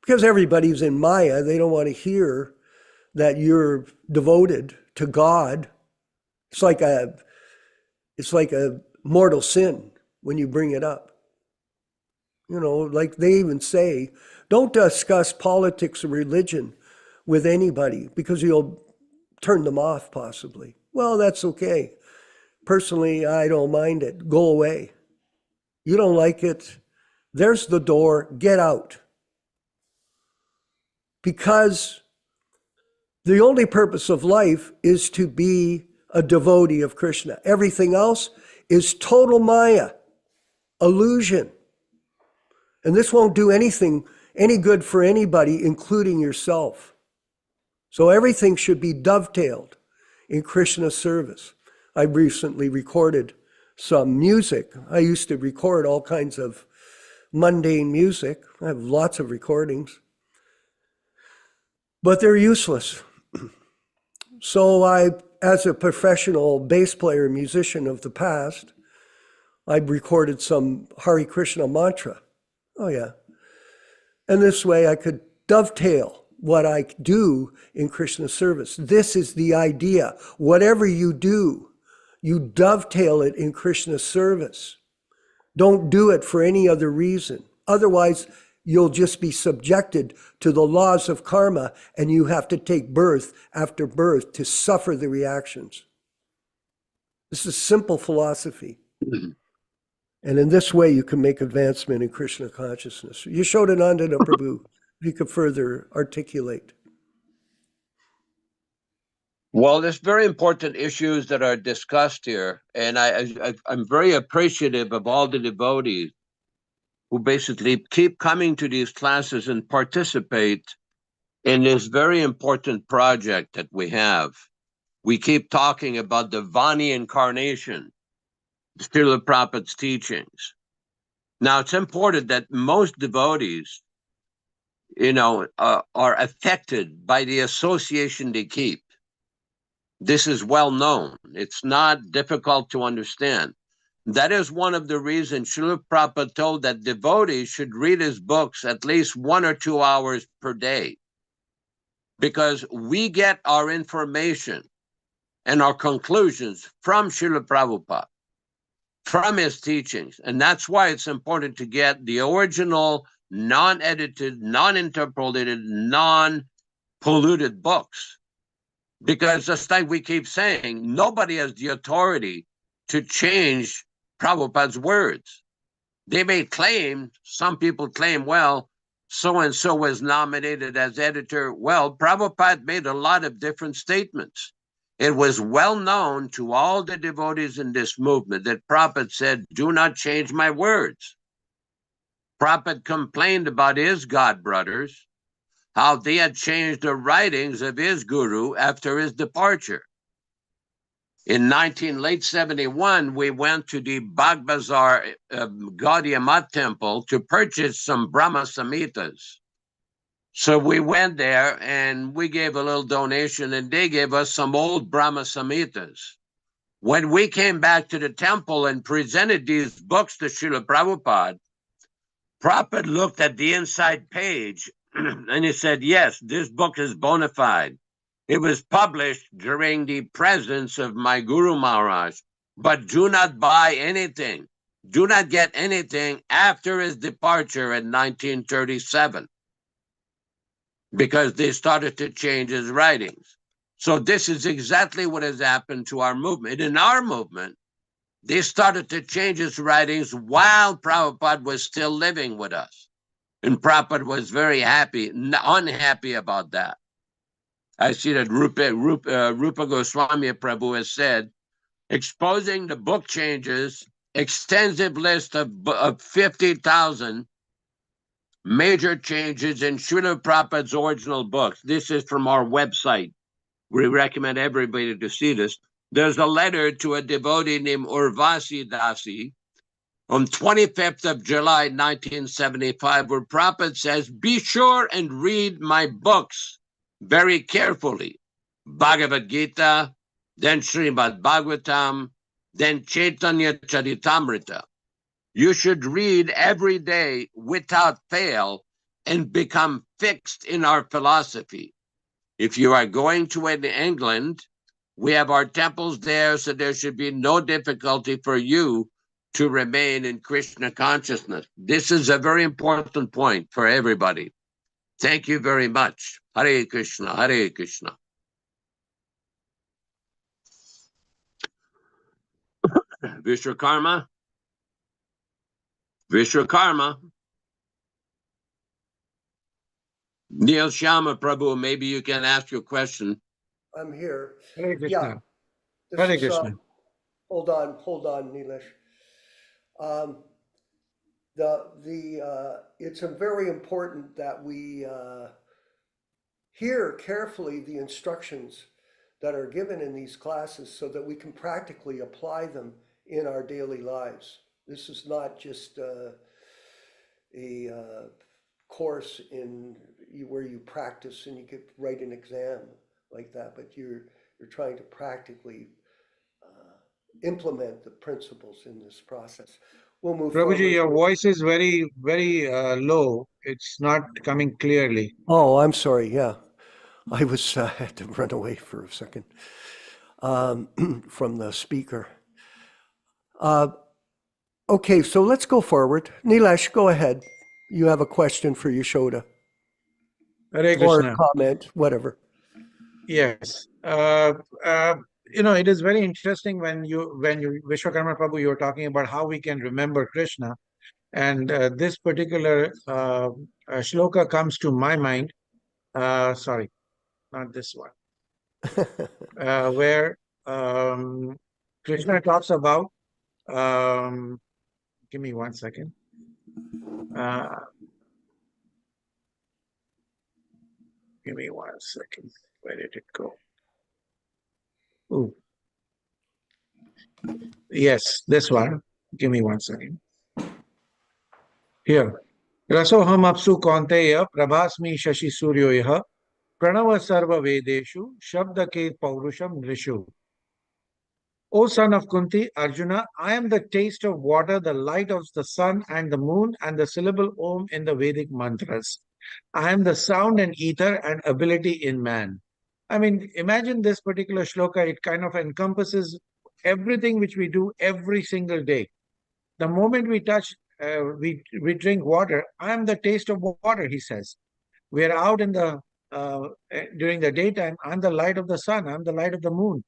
Because everybody's in Maya. They don't want to hear that you're devoted to God. It's like a mortal sin when you bring it up. You know, like they even say, don't discuss politics or religion with anybody because you'll turn them off possibly. Well, that's okay. Personally, I don't mind it. Go away. You don't like it. There's the door. Get out. Because the only purpose of life is to be a devotee of Krishna. Everything else is total Maya, illusion. And this won't do any good for anybody, including yourself. So everything should be dovetailed in Krishna's service. I recently recorded some music. I used to record all kinds of mundane music. I have lots of recordings. But they're useless. So as a professional bass player, musician of the past, I recorded some Hare Krishna mantra. Oh yeah. And this way I could dovetail what I do in Krishna service. This is the idea. Whatever you do, you dovetail it in Krishna service. Don't do it for any other reason. Otherwise, you'll just be subjected to the laws of karma, and you have to take birth after birth to suffer the reactions. This is simple philosophy. And in this way, you can make advancement in Krishna consciousness. Yashodanandana Prabhu, if you could further articulate. Well, there's very important issues that are discussed here, and I'm very appreciative of all the devotees who basically keep coming to these classes and participate in this very important project that we have. We keep talking about the Vani incarnation, Srila Prabhupada's teachings. Now, it's important that most devotees, are affected by the association they keep. This is well known. It's not difficult to understand. That is one of the reasons Srila Prabhupada told that devotees should read his books at least 1 or 2 hours per day, because we get our information and our conclusions from Srila Prabhupada, from his teachings. And that's why it's important to get the original, non-edited, non-interpolated, non-polluted books. Because just like we keep saying, nobody has the authority to change Prabhupada's words. They may claim, some people claim, well, so-and-so was nominated as editor. Well, Prabhupada made a lot of different statements. It was well known to all the devotees in this movement that Prabhupada said, do not change my words. Prabhupada complained about his god brothers, how they had changed the writings of his guru after his departure. In late 71, we went to the Bagbazar Gaudiya Math temple to purchase some Brahma Samhitas. So we went there and we gave a little donation, and they gave us some old Brahma Samhitas. When we came back to the temple and presented these books to Srila Prabhupada, Prabhupada looked at the inside page and he said, yes, this book is bona fide. It was published during the presence of my Guru Maharaj, but do not buy anything. Do not get anything after his departure in 1937, because they started to change his writings. So this is exactly what has happened to our movement. In our movement, they started to change his writings while Prabhupada was still living with us. And Prabhupada was very unhappy about that. I see that Rupa Goswami Prabhu has said, exposing the book changes, extensive list of 50,000 major changes in Srila Prabhupada's original books. This is from our website. We recommend everybody to see this. There's a letter to a devotee named Urvasi Dasi on 25th of July, 1975, where Prabhupada says, be sure and read my books very carefully. Bhagavad Gita, then Srimad Bhagavatam, then Chaitanya Charitamrita. You should read every day without fail and become fixed in our philosophy. If you are going to England, we have our temples there, so there should be no difficulty for you to remain in Krishna consciousness. This is a very important point for everybody. Thank you very much. Hare Krishna, Hare Krishna. Vishwakarma. Vishwakarma. Neil Shama Prabhu, maybe you can ask your question. I'm here. Hare Krishna. Yeah. This Hare is, Krishna. hold on, Nilesh. It's very important that we hear carefully the instructions that are given in these classes so that we can practically apply them in our daily lives. This is not just a course where you practice and you could write an exam like that, but you're trying to practically implement the principles in this process. We'll move Prabhuji, forward. your voice is very, very low. It's not coming clearly. Oh, I'm sorry. Yeah, I had to run away for a second from the speaker. Okay, so let's go forward. Nilesh, go ahead. You have a question for Yashoda Hare or Krishna. comment, whatever. Yes. It is very interesting when you Vishwakarma Prabhu, you were talking about how we can remember Krishna. And this particular shloka comes to my mind. Sorry, not this one. Where Krishna talks about, give me 1 second. Give me 1 second. Where did it go? Ooh. Yes, this one. Give me 1 second. Here. Rasoham apsu kaunteya prabhasmi shashi suryoyah pranava sarva vedeshu shabdake paurusham nrishu. O son of Kunti, Arjuna, I am the taste of water, the light of the sun and the moon, and the syllable Om in the Vedic mantras. I am the sound and ether and ability in man. I mean, imagine this particular shloka, it kind of encompasses everything which we do every single day. The moment we touch, we drink water, I am the taste of water, he says. We are out in the during the daytime, I'm the light of the sun, I'm the light of the moon.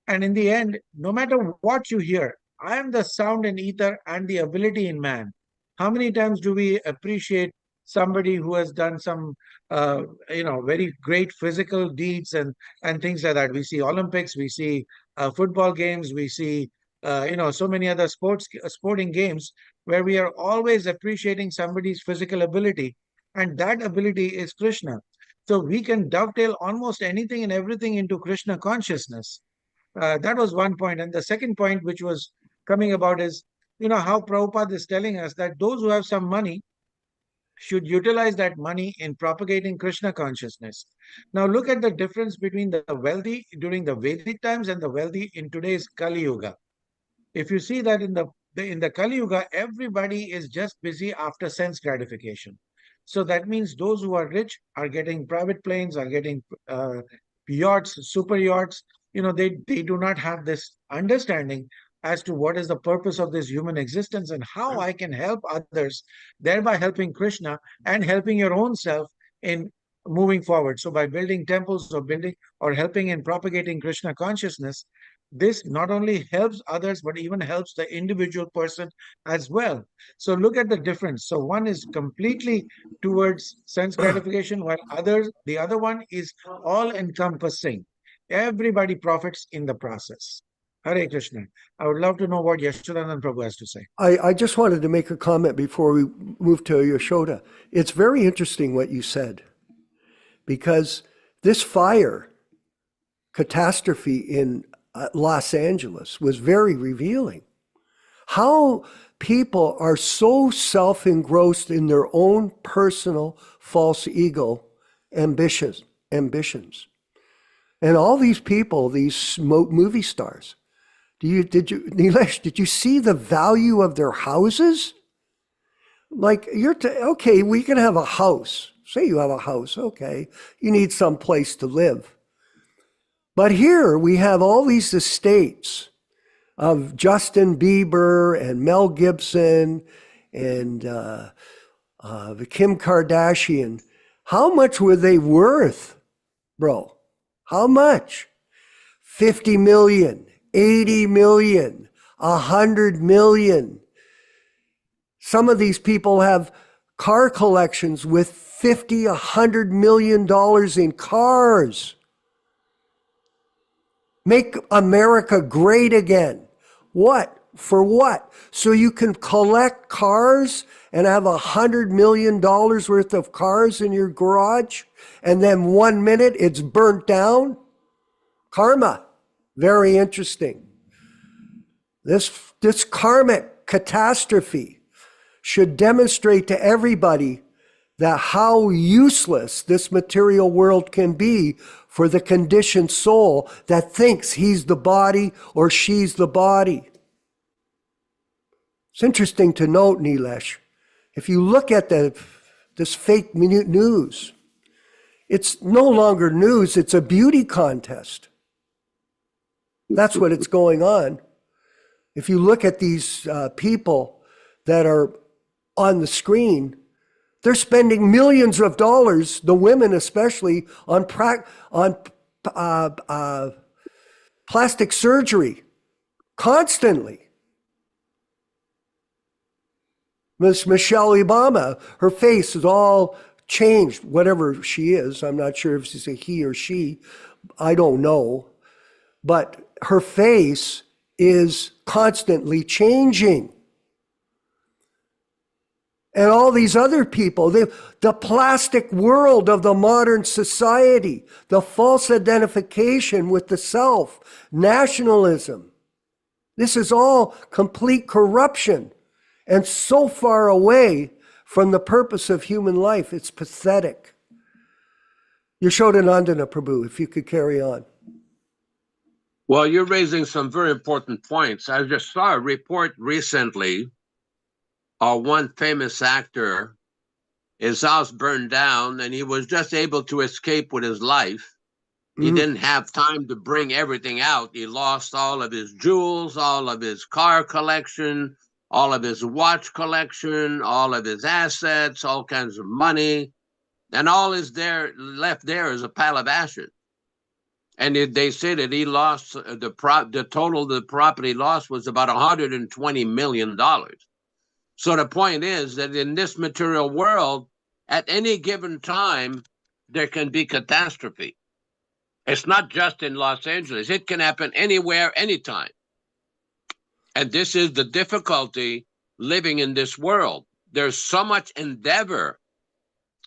And in the end, no matter what you hear, I am the sound and ether and the ability in man. How many times do we appreciate somebody who has done some, very great physical deeds and things like that? We see Olympics, we see football games, we see, so many other sporting games where we are always appreciating somebody's physical ability. And that ability is Krishna. So we can dovetail almost anything and everything into Krishna consciousness. That was one point. And the second point, which was coming about, is, how Prabhupada is telling us that those who have some money should utilize that money in propagating Krishna consciousness. Now, look at the difference between the wealthy during the Vedic times and the wealthy in today's Kali Yuga. If you see that in the Kali Yuga, everybody is just busy after sense gratification. So that means those who are rich are getting private planes, are getting yachts, super yachts. They do not have this understanding as to what is the purpose of this human existence and how I can help others, thereby helping Krishna and helping your own self in moving forward. So by building temples or helping in propagating Krishna consciousness, this not only helps others, but even helps the individual person as well. So look at the difference. So one is completely towards sense gratification, while the other one is all encompassing. Everybody profits in the process. Hare Krishna. I would love to know what Yashodanand Prabhu has to say. I just wanted to make a comment before we move to Yashoda. It's very interesting what you said, because this fire catastrophe in Los Angeles was very revealing. How people are so self-engrossed in their own personal false ego ambitions. And all these people, these movie stars, Nilesh, did you see the value of their houses? Like, okay, we can have a house. Say you have a house, okay. You need some place to live. But here we have all these estates of Justin Bieber and Mel Gibson and the Kim Kardashian. How much were they worth, bro? How much? 50 million, 80 million, 100 million. Some of these people have car collections with $50, $100 million in cars. Make America great again. What? For what? So you can collect cars and have $100 million worth of cars in your garage, and then 1 minute it's burnt down? Karma. Very interesting. This karmic catastrophe should demonstrate to everybody that how useless this material world can be for the conditioned soul that thinks he's the body or she's the body. It's interesting to note, Nilesh, if you look at this fake news, it's no longer news, it's a beauty contest. That's what it's going on. If you look at these people that are on the screen, they're spending millions of dollars, the women especially, on plastic surgery constantly. Miss Michelle Obama, her face is all changed, whatever she is. I'm not sure if she's a he or she. I don't know. But her face is constantly changing. And all these other people, the plastic world of the modern society, the false identification with the self, nationalism. This is all complete corruption and so far away from the purpose of human life. It's pathetic. Yashodanandana Prabhu, if you could carry on. Well, you're raising some very important points. I just saw a report recently. One famous actor, his house burned down and he was just able to escape with his life. He didn't have time to bring everything out. He lost all of his jewels, all of his car collection, all of his watch collection, all of his assets, all kinds of money. And all is there left there is a pile of ashes. And they say that he lost the total of the property loss was about $120 million. So the point is that in this material world, at any given time, there can be catastrophe. It's not just in Los Angeles. It can happen anywhere, anytime. And this is the difficulty living in this world. There's so much endeavor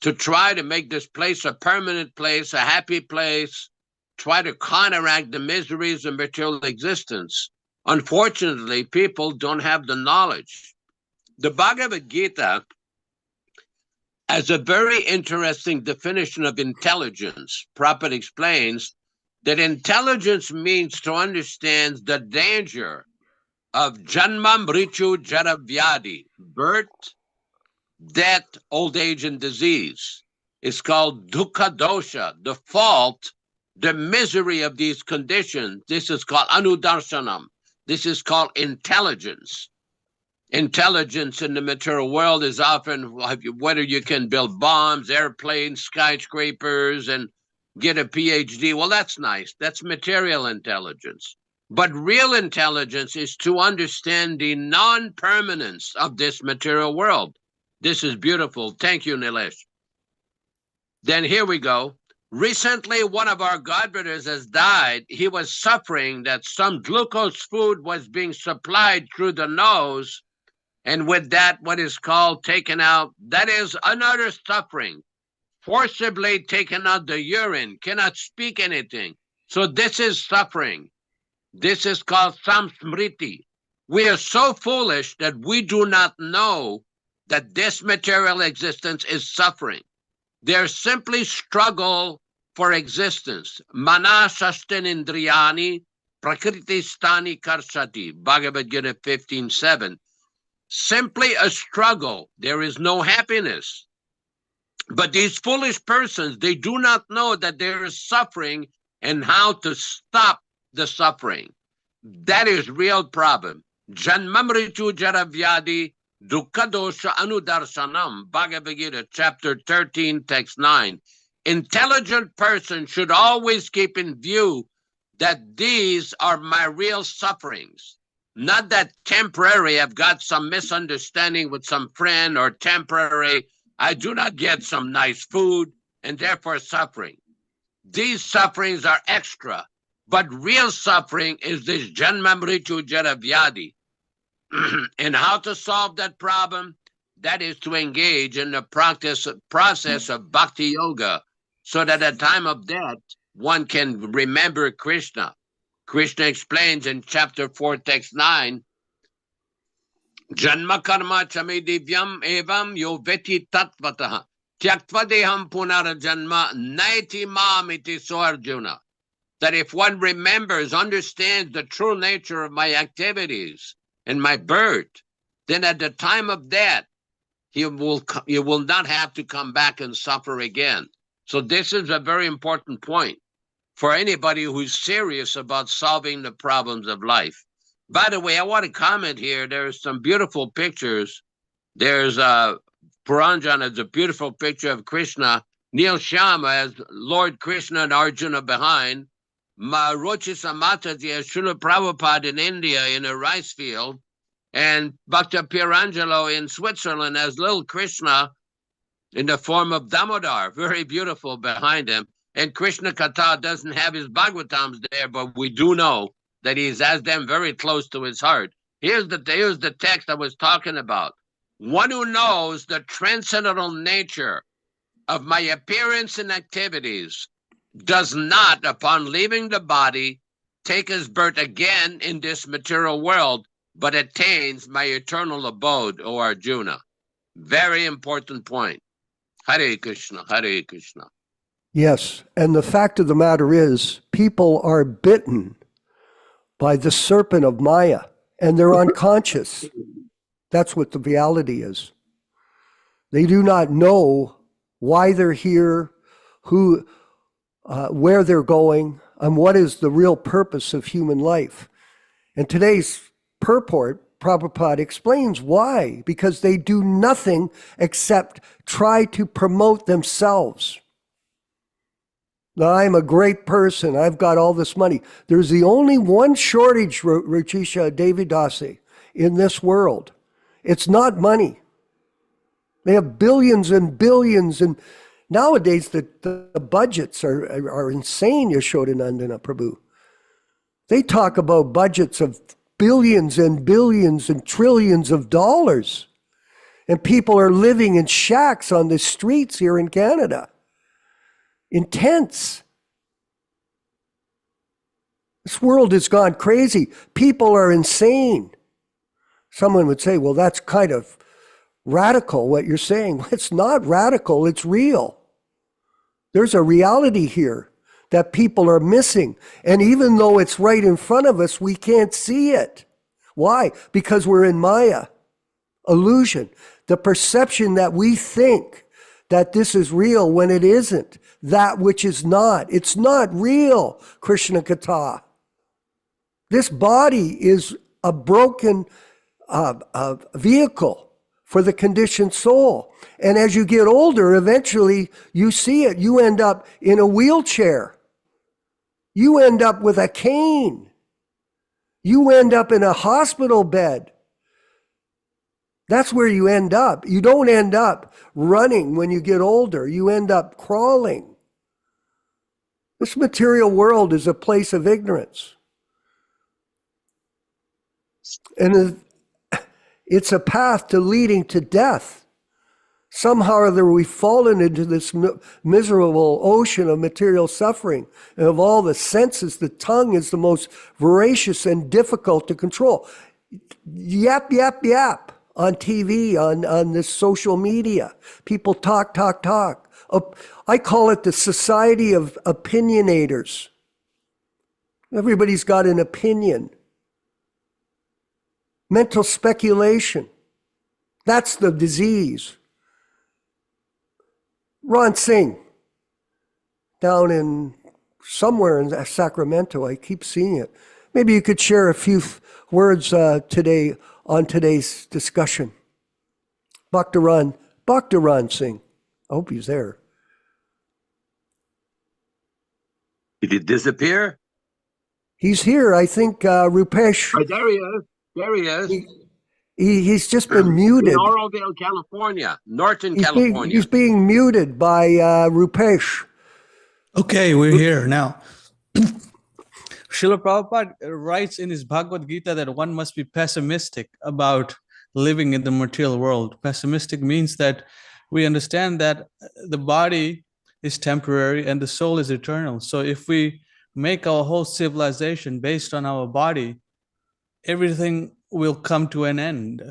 to try to make this place a permanent place, a happy place, try to counteract the miseries of material existence. Unfortunately, people don't have the knowledge. The Bhagavad Gita has a very interesting definition of intelligence. Prabhupada explains that intelligence means to understand the danger of janma, mritu, jara, vyadi, birth, death, old age, and disease. It's called dukkha dosha, the fault, the misery of these conditions. This is called anudarshanam. This is called intelligence. Intelligence in the material world is often whether you can build bombs, airplanes, skyscrapers, and get a PhD. Well, that's nice. That's material intelligence. But real intelligence is to understand the non-permanence of this material world. This is beautiful. Thank you, Nilesh. Then here we go. Recently, one of our godbrothers has died. He was suffering that some glucose food was being supplied through the nose, and with that, what is called taken out, that is another suffering. Forcibly taken out the urine, cannot speak anything. So this is suffering. This is called samsmriti. We are so foolish that we do not know that this material existence is suffering. There's simply struggle for existence. Mana sastin indriyani prakriti stani karsati. Bhagavad Gita 15:7. Simply a struggle. There is no happiness. But these foolish persons, they do not know that there is suffering and how to stop the suffering. That is real problem. Janmamritu jaravyadi dukkha dosha anudarshanam. Bhagavad Gita chapter 13, text 9. Intelligent person should always keep in view that these are my real sufferings. Not that temporary, I've got some misunderstanding with some friend, or temporary, I do not get some nice food and therefore suffering. These sufferings are extra, but real suffering is this janma mritu jara vyadi. And how to solve that problem? That is to engage in the process of bhakti yoga, so that at the time of death, one can remember Krishna. Krishna explains in chapter 4, text 9, Janma karma chame divyam evam yo veti tatvataha tyaktva deham punara janma naiti mamiti so Arjuna. That if one remembers, understands the true nature of my activities and my birth, then at the time of death, you will not have to come back and suffer again. So this is a very important point for anybody who's serious about solving the problems of life. By the way, I want to comment here. There's some beautiful pictures. There's Puranjan has a beautiful picture of Krishna. Neil Sharma has Lord Krishna and Arjuna behind. Rochi Samataji has Srila Prabhupada in India in a rice field. And Bhakta Pirangelo in Switzerland has little Krishna in the form of Damodar, very beautiful behind him. And Krishna Katha doesn't have his Bhagavatams there, but we do know that he has them very close to his heart. Here's the text I was talking about. One who knows the transcendental nature of my appearance and activities does not, upon leaving the body, take his birth again in this material world, but attains my eternal abode, O Arjuna. Very important point. Hare Krishna, Hare Krishna. Yes, and the fact of the matter is, people are bitten by the serpent of Maya, and they're unconscious. That's what the reality is. They do not know why they're here, where they're going, and what is the real purpose of human life. And today's purport, Prabhupada explains why, because they do nothing except try to promote themselves. Now, I'm a great person. I've got all this money. There's the only one shortage, Ruchisha Devidasi, in this world. It's not money. They have billions and billions, and nowadays the budgets are insane, Yashodanandana Prabhu. They talk about budgets of billions and billions and trillions of dollars. And people are living in shacks on the streets here in Canada. In tents. This world has gone crazy. People are insane. Someone would say, well, that's kind of radical, what you're saying. Well, it's not radical, it's real. There's a reality here that people are missing. And even though it's right in front of us, we can't see it. Why? Because we're in Maya, illusion. The perception that we think that this is real when it isn't. That which is not. It's not real, Krishna Katha. This body is a broken vehicle for the conditioned soul. And as you get older, eventually you see it. You end up in a wheelchair. You end up with a cane. You end up in a hospital bed. That's where you end up. You don't end up running when you get older. You end up crawling. This material world is a place of ignorance. And it's a path to leading to death. Somehow or other we've fallen into this miserable ocean of material suffering. And of all the senses, the tongue is the most voracious and difficult to control. Yap, yap, yap on TV, on this social media. People talk. I call it the society of opinionators. Everybody's got an opinion. Mental speculation. That's the disease. Ron Singh, down in somewhere in Sacramento, I keep seeing it. Maybe you could share a few words today on today's discussion. Bhakta Ron Singh. I hope he's there. Did he disappear? He's here. I think Rupesh. Oh, there he is. There he is. He's just been muted. In Oroville, California, Norton, California. He's being muted by Rupesh. Okay, we're here now. Srila Prabhupada writes in his Bhagavad Gita that one must be pessimistic about living in the material world. Pessimistic means that we understand that the body is temporary and the soul is eternal. So if we make our whole civilization based on our body, everything will come to an end,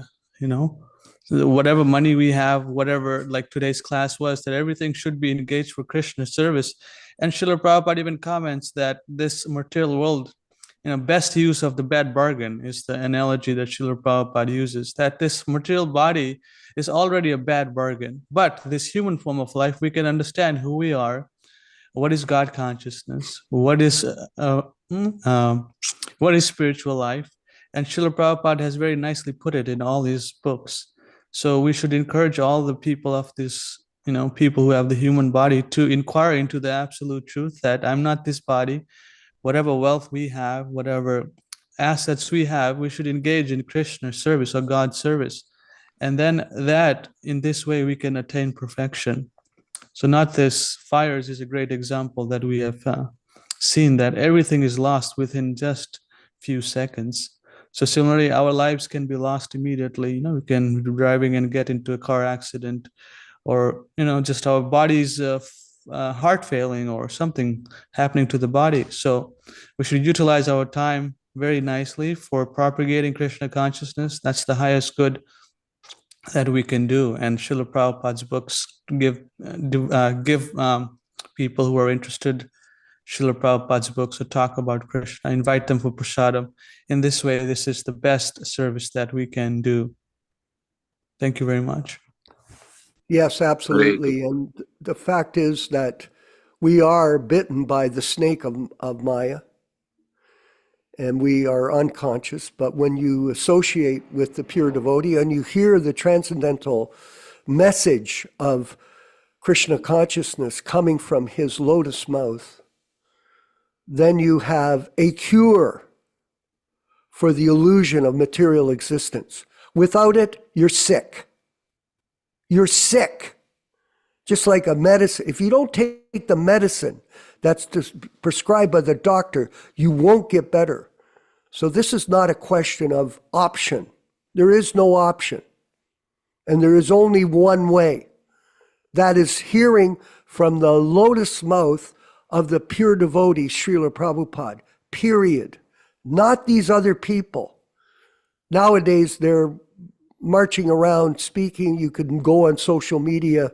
So whatever money we have, whatever, like today's class was, that everything should be engaged for Krishna service. And Srila Prabhupada even comments that this material world best use of the bad bargain is the analogy that Srila Prabhupada uses, that this material body is already a bad bargain. But this human form of life, we can understand who we are, what is God consciousness, what is spiritual life. And Srila Prabhupada has very nicely put it in all his books. So we should encourage all the people of this, people who have the human body to inquire into the absolute truth that I'm not this body. Whatever wealth we have, whatever assets we have, we should engage in Krishna service or God's service. And then that, in this way, we can attain perfection. So not this, fires is a great example that we have seen that everything is lost within just few seconds. So similarly, our lives can be lost immediately. We can be driving and get into a car accident, or, just our body's heart failing or something happening to the body. So we should utilize our time very nicely for propagating Krishna consciousness. That's the highest good that we can do. And Srila Prabhupada's books give people who are interested Srila Prabhupada's books or talk about Krishna, invite them for prasadam. In this way, this is the best service that we can do. Thank you very much. Yes, absolutely. And the fact is that we are bitten by the snake of Maya, and we are unconscious. But when you associate with the pure devotee and you hear the transcendental message of Krishna consciousness coming from his lotus mouth, then you have a cure for the illusion of material existence. Without it, you're sick. You're sick. Just like a medicine. If you don't take the medicine that's prescribed by the doctor, you won't get better. So this is not a question of option. There is no option. And there is only one way. That is hearing from the lotus mouth of the pure devotee, Srila Prabhupada, period. Not these other people. Nowadays, they're marching around speaking. You can go on social media,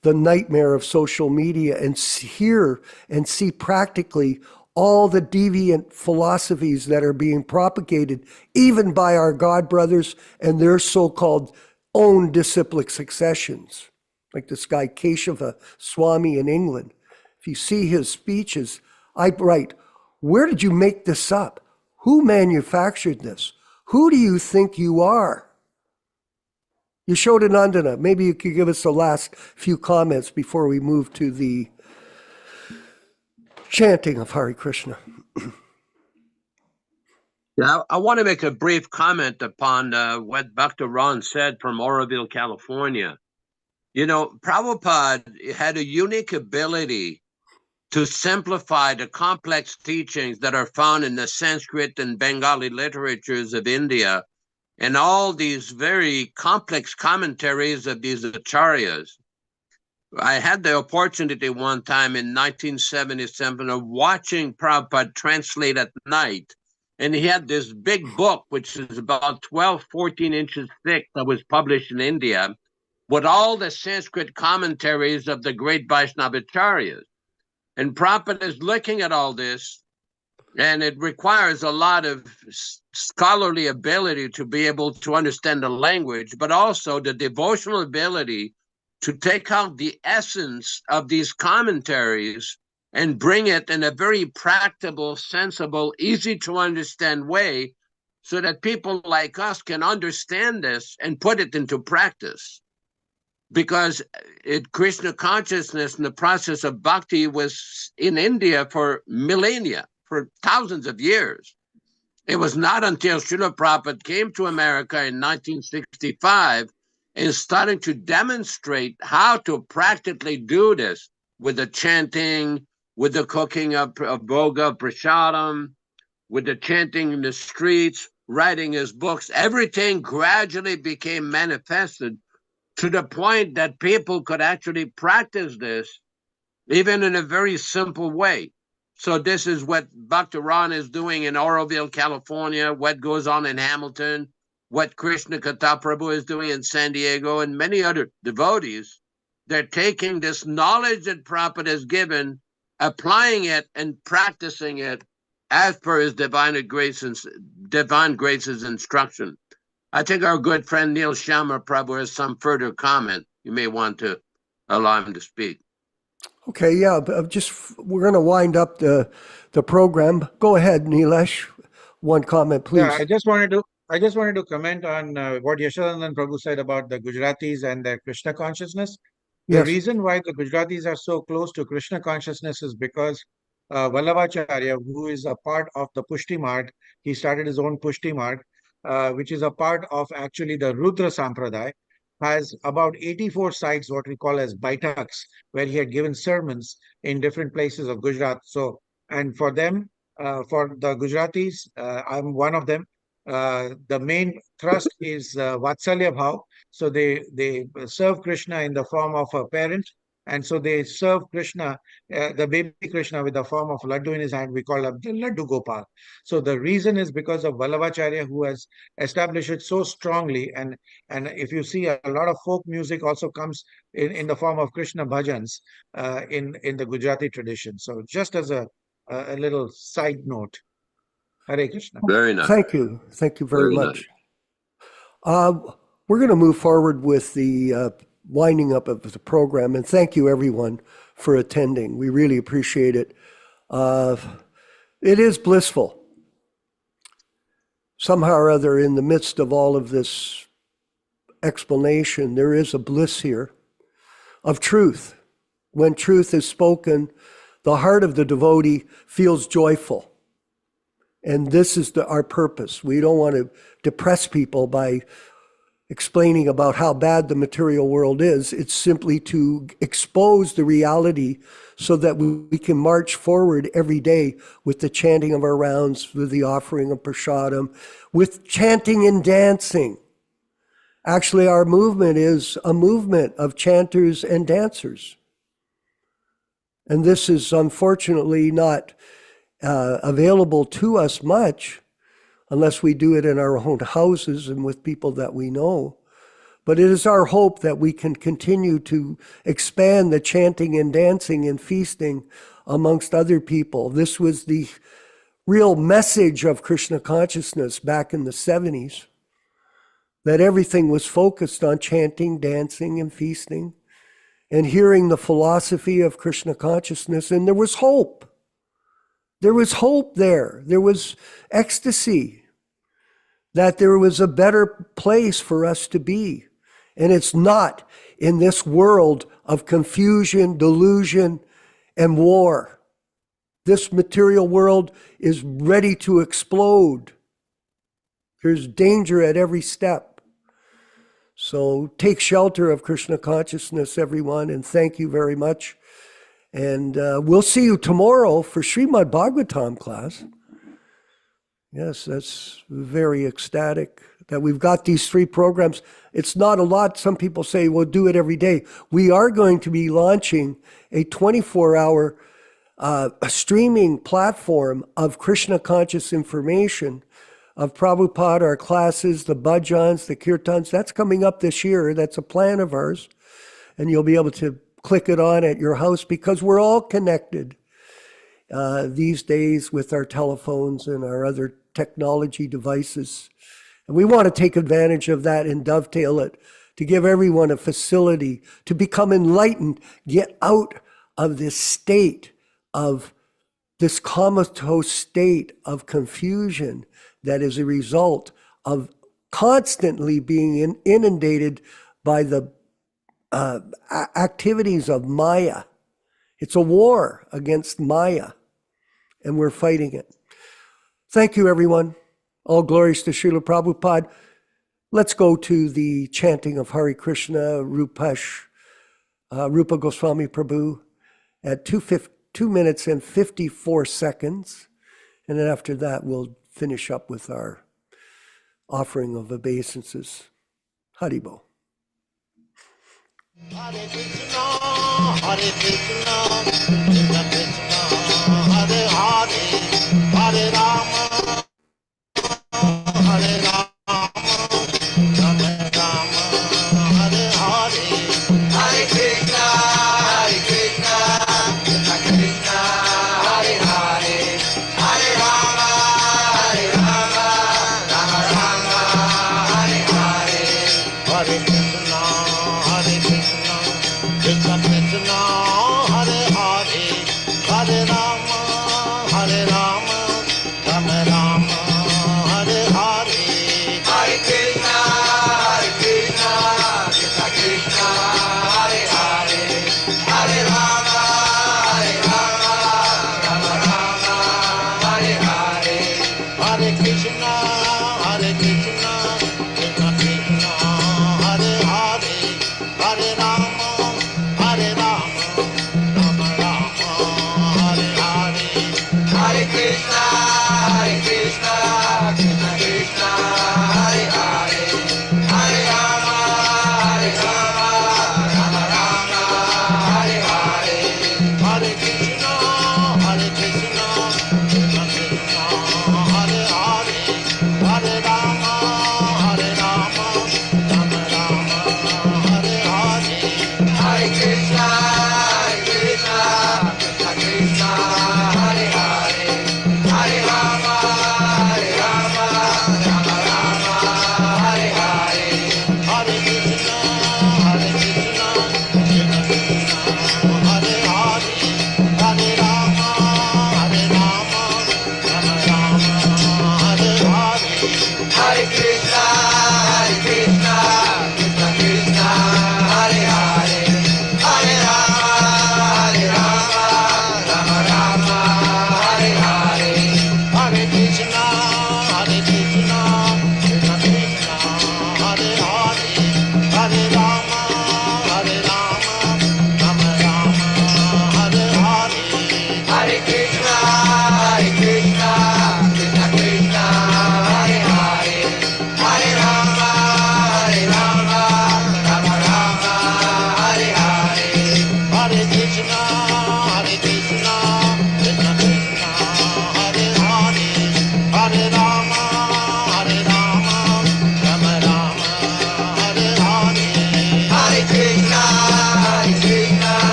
the nightmare of social media, and hear and see practically all the deviant philosophies that are being propagated, even by our God brothers and their so-called own disciplic successions, like this guy Keshava Swami in England. If you see his speeches, I write, where did you make this up? Who manufactured this? Who do you think you are? Yashodanandana, maybe you could give us the last few comments before we move to the chanting of Hare Krishna. Yeah, I want to make a brief comment upon what Dr. Ron said from Oroville, California. Prabhupada had a unique ability to simplify the complex teachings that are found in the Sanskrit and Bengali literatures of India and all these very complex commentaries of these acharyas. I had the opportunity one time in 1977 of watching Prabhupada translate at night. And he had this big book, which is about 12, 14 inches thick, that was published in India, with all the Sanskrit commentaries of the great Vaishnavacharyas. And Prabhupada is looking at all this, and it requires a lot of scholarly ability to be able to understand the language, but also the devotional ability to take out the essence of these commentaries and bring it in a very practical, sensible, easy to understand way so that people like us can understand this and put it into practice. Because Krishna consciousness and the process of bhakti was in India for millennia, for thousands of years. It was not until Srila Prabhupada came to America in 1965 and started to demonstrate how to practically do this with the chanting, with the cooking of bhoga, prasadam, with the chanting in the streets, writing his books. Everything gradually became manifested to the point that people could actually practice this even in a very simple way. So this is what Dr. Ron is doing in Oroville, California, what goes on in Hamilton, what Krishna Katha Prabhu is doing in San Diego, and many other devotees. They're taking this knowledge that Prabhupada has given, applying it and practicing it as per his divine grace's instruction. I think our good friend Neil Sharma Prabhu has some further comment. You may want to allow him to speak. Okay, yeah, but we're going to wind up the program. Go ahead, Nilesh. One comment, please. Yeah, I just wanted to comment on what Yashodanand Prabhu said about the Gujaratis and their Krishna consciousness. The Yes. reason why the Gujaratis are so close to Krishna consciousness is because Vallabhacharya, who is a part of the Pushti Marg, he started his own Pushti Marg, which is a part of actually the Rudra Sampradaya, has about 84 sites, what we call as Baitaks, where he had given sermons in different places of Gujarat. So, and for them, for the Gujaratis, I'm one of them. The main thrust is Vatsalya Bhav. So they serve Krishna in the form of a parent, and so they serve Krishna, the baby Krishna, with the form of laddu in his hand. We call him the Laddu Gopal. So the reason is because of Vallabhacharya, who has established it so strongly. And if you see, a lot of folk music also comes in the form of Krishna bhajans in the Gujarati tradition. So just as a little side note. Hare Krishna. Very nice. Thank you. Thank you very much. We're going to move forward with the winding up of the program, and thank you everyone for attending. We really appreciate it. It is blissful. Somehow or other, in the midst of all of this explanation, there is a bliss here of truth. When truth is spoken, the heart of the devotee feels joyful. And this is our purpose. We don't want to depress people by explaining about how bad the material world is. It's simply to expose the reality so that we can march forward every day with the chanting of our rounds, with the offering of prasadam, with chanting and dancing. Actually, our movement is a movement of chanters and dancers. And this is unfortunately not available to us much unless we do it in our own houses and with people that we know. But it is our hope that we can continue to expand the chanting and dancing and feasting amongst other people. This was the real message of Krishna consciousness back in the 70s, that everything was focused on chanting, dancing, and feasting, and hearing the philosophy of Krishna consciousness. And there was hope. There was hope there. There was ecstasy that there was a better place for us to be. And it's not in this world of confusion, delusion, and war. This material world is ready to explode. There's danger at every step. So take shelter of Krishna consciousness, everyone, and thank you very much. And we'll see you tomorrow for Srimad Bhagavatam class. Yes, that's very ecstatic that we've got these 3 programs. It's not a lot. Some people say, we'll do it every day. We are going to be launching a 24-hour streaming platform of Krishna conscious information, of Prabhupada, our classes, the bhajans, the kirtans. That's coming up this year. That's a plan of ours. And you'll be able to click it on at your house because we're all connected these days with our telephones and our other technology devices. And we want to take advantage of that and dovetail it to give everyone a facility to become enlightened, get out of this state of this comatose state of confusion that is a result of constantly being inundated by the activities of Maya. It's a war against Maya, and we're fighting it. Thank you, everyone. All glories to Srila Prabhupada. Let's go to the chanting of Hare Krishna, Rupa Goswami Prabhu at 2 minutes and 54 seconds. And then after that, we'll finish up with our offering of obeisances. Haribo. Hare Krishna, Hare Krishna, Krishna Krishna, Hare Hare, Hare Rama, Hare Rama, Rama Rama, Hare Hare, Hare Krishna, Krishna Krishna, Hare Hare, Hare Rama.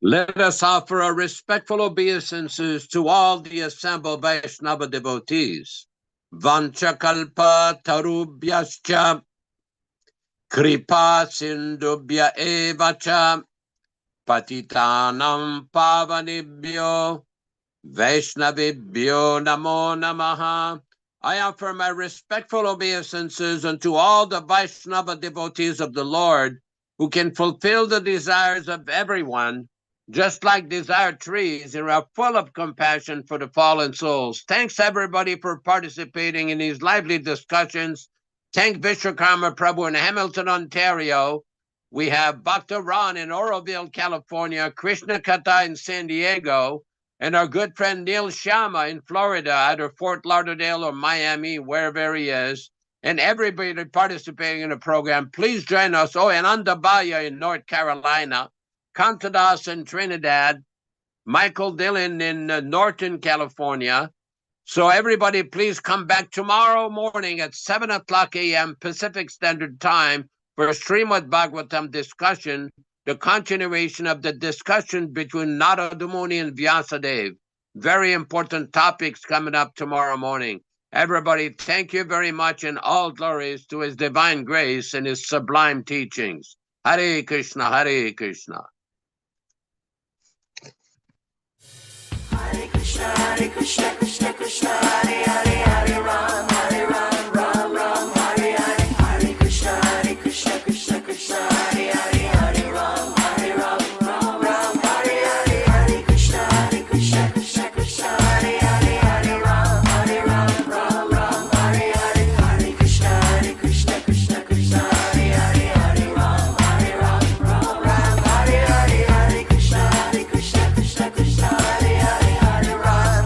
Let us offer our respectful obeisances to all the assembled Vaishnava devotees. Vanchakalpa tarubhyascha kripa sindubhya evacha patitanam pavanibhyo Vaishnavibhyo namo namaha. I offer my respectful obeisances unto all the Vaishnava devotees of the Lord who can fulfill the desires of everyone, just like desired trees, and are full of compassion for the fallen souls. Thanks everybody for participating in these lively discussions. Thank Vishwakarma Prabhu in Hamilton, Ontario. We have Bhakta Ron in Oroville, California, Krishna Kata in San Diego, and our good friend Neil Shama in Florida, either Fort Lauderdale or Miami, wherever he is. And everybody participating in the program, please join us. Oh, and Andabaya in North Carolina, Cantadas in Trinidad, Michael Dillon in Norton, California. So everybody, please come back tomorrow morning at 7 o'clock a.m. Pacific Standard Time for a Srimad Bhagavatam discussion, the continuation of the discussion between Narada Muni and Vyasadeva. Very important topics coming up tomorrow morning. Everybody, thank you very much, and all glories to His divine grace and His sublime teachings. Hare Krishna, Hare Krishna. Hare Krishna, Hare Krishna, Krishna Krishna, Hare Hare, Hare Ram, Ram Ram, Hare Hare. Hare Krishna, Hare Krishna, Krishna Krishna, Hare Hare, Hare Ram, Ram Ram, Hare Hare. Hare Krishna, Hare Krishna, Krishna Krishna, Hare Hare, Hare Ram, Ram Hare Hare. Hare Krishna, Hare Krishna, Krishna Krishna, Hare Hare, Hare Ram, Ram Hare Hare. Hare Krishna, Hare Krishna, Krishna Krishna, Hare Hare, Hare Ram,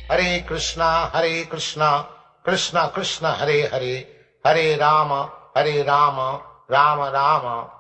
Hare Krishna, Krishna Krishna, Hare Hare, Hare Rama, Rama Rama,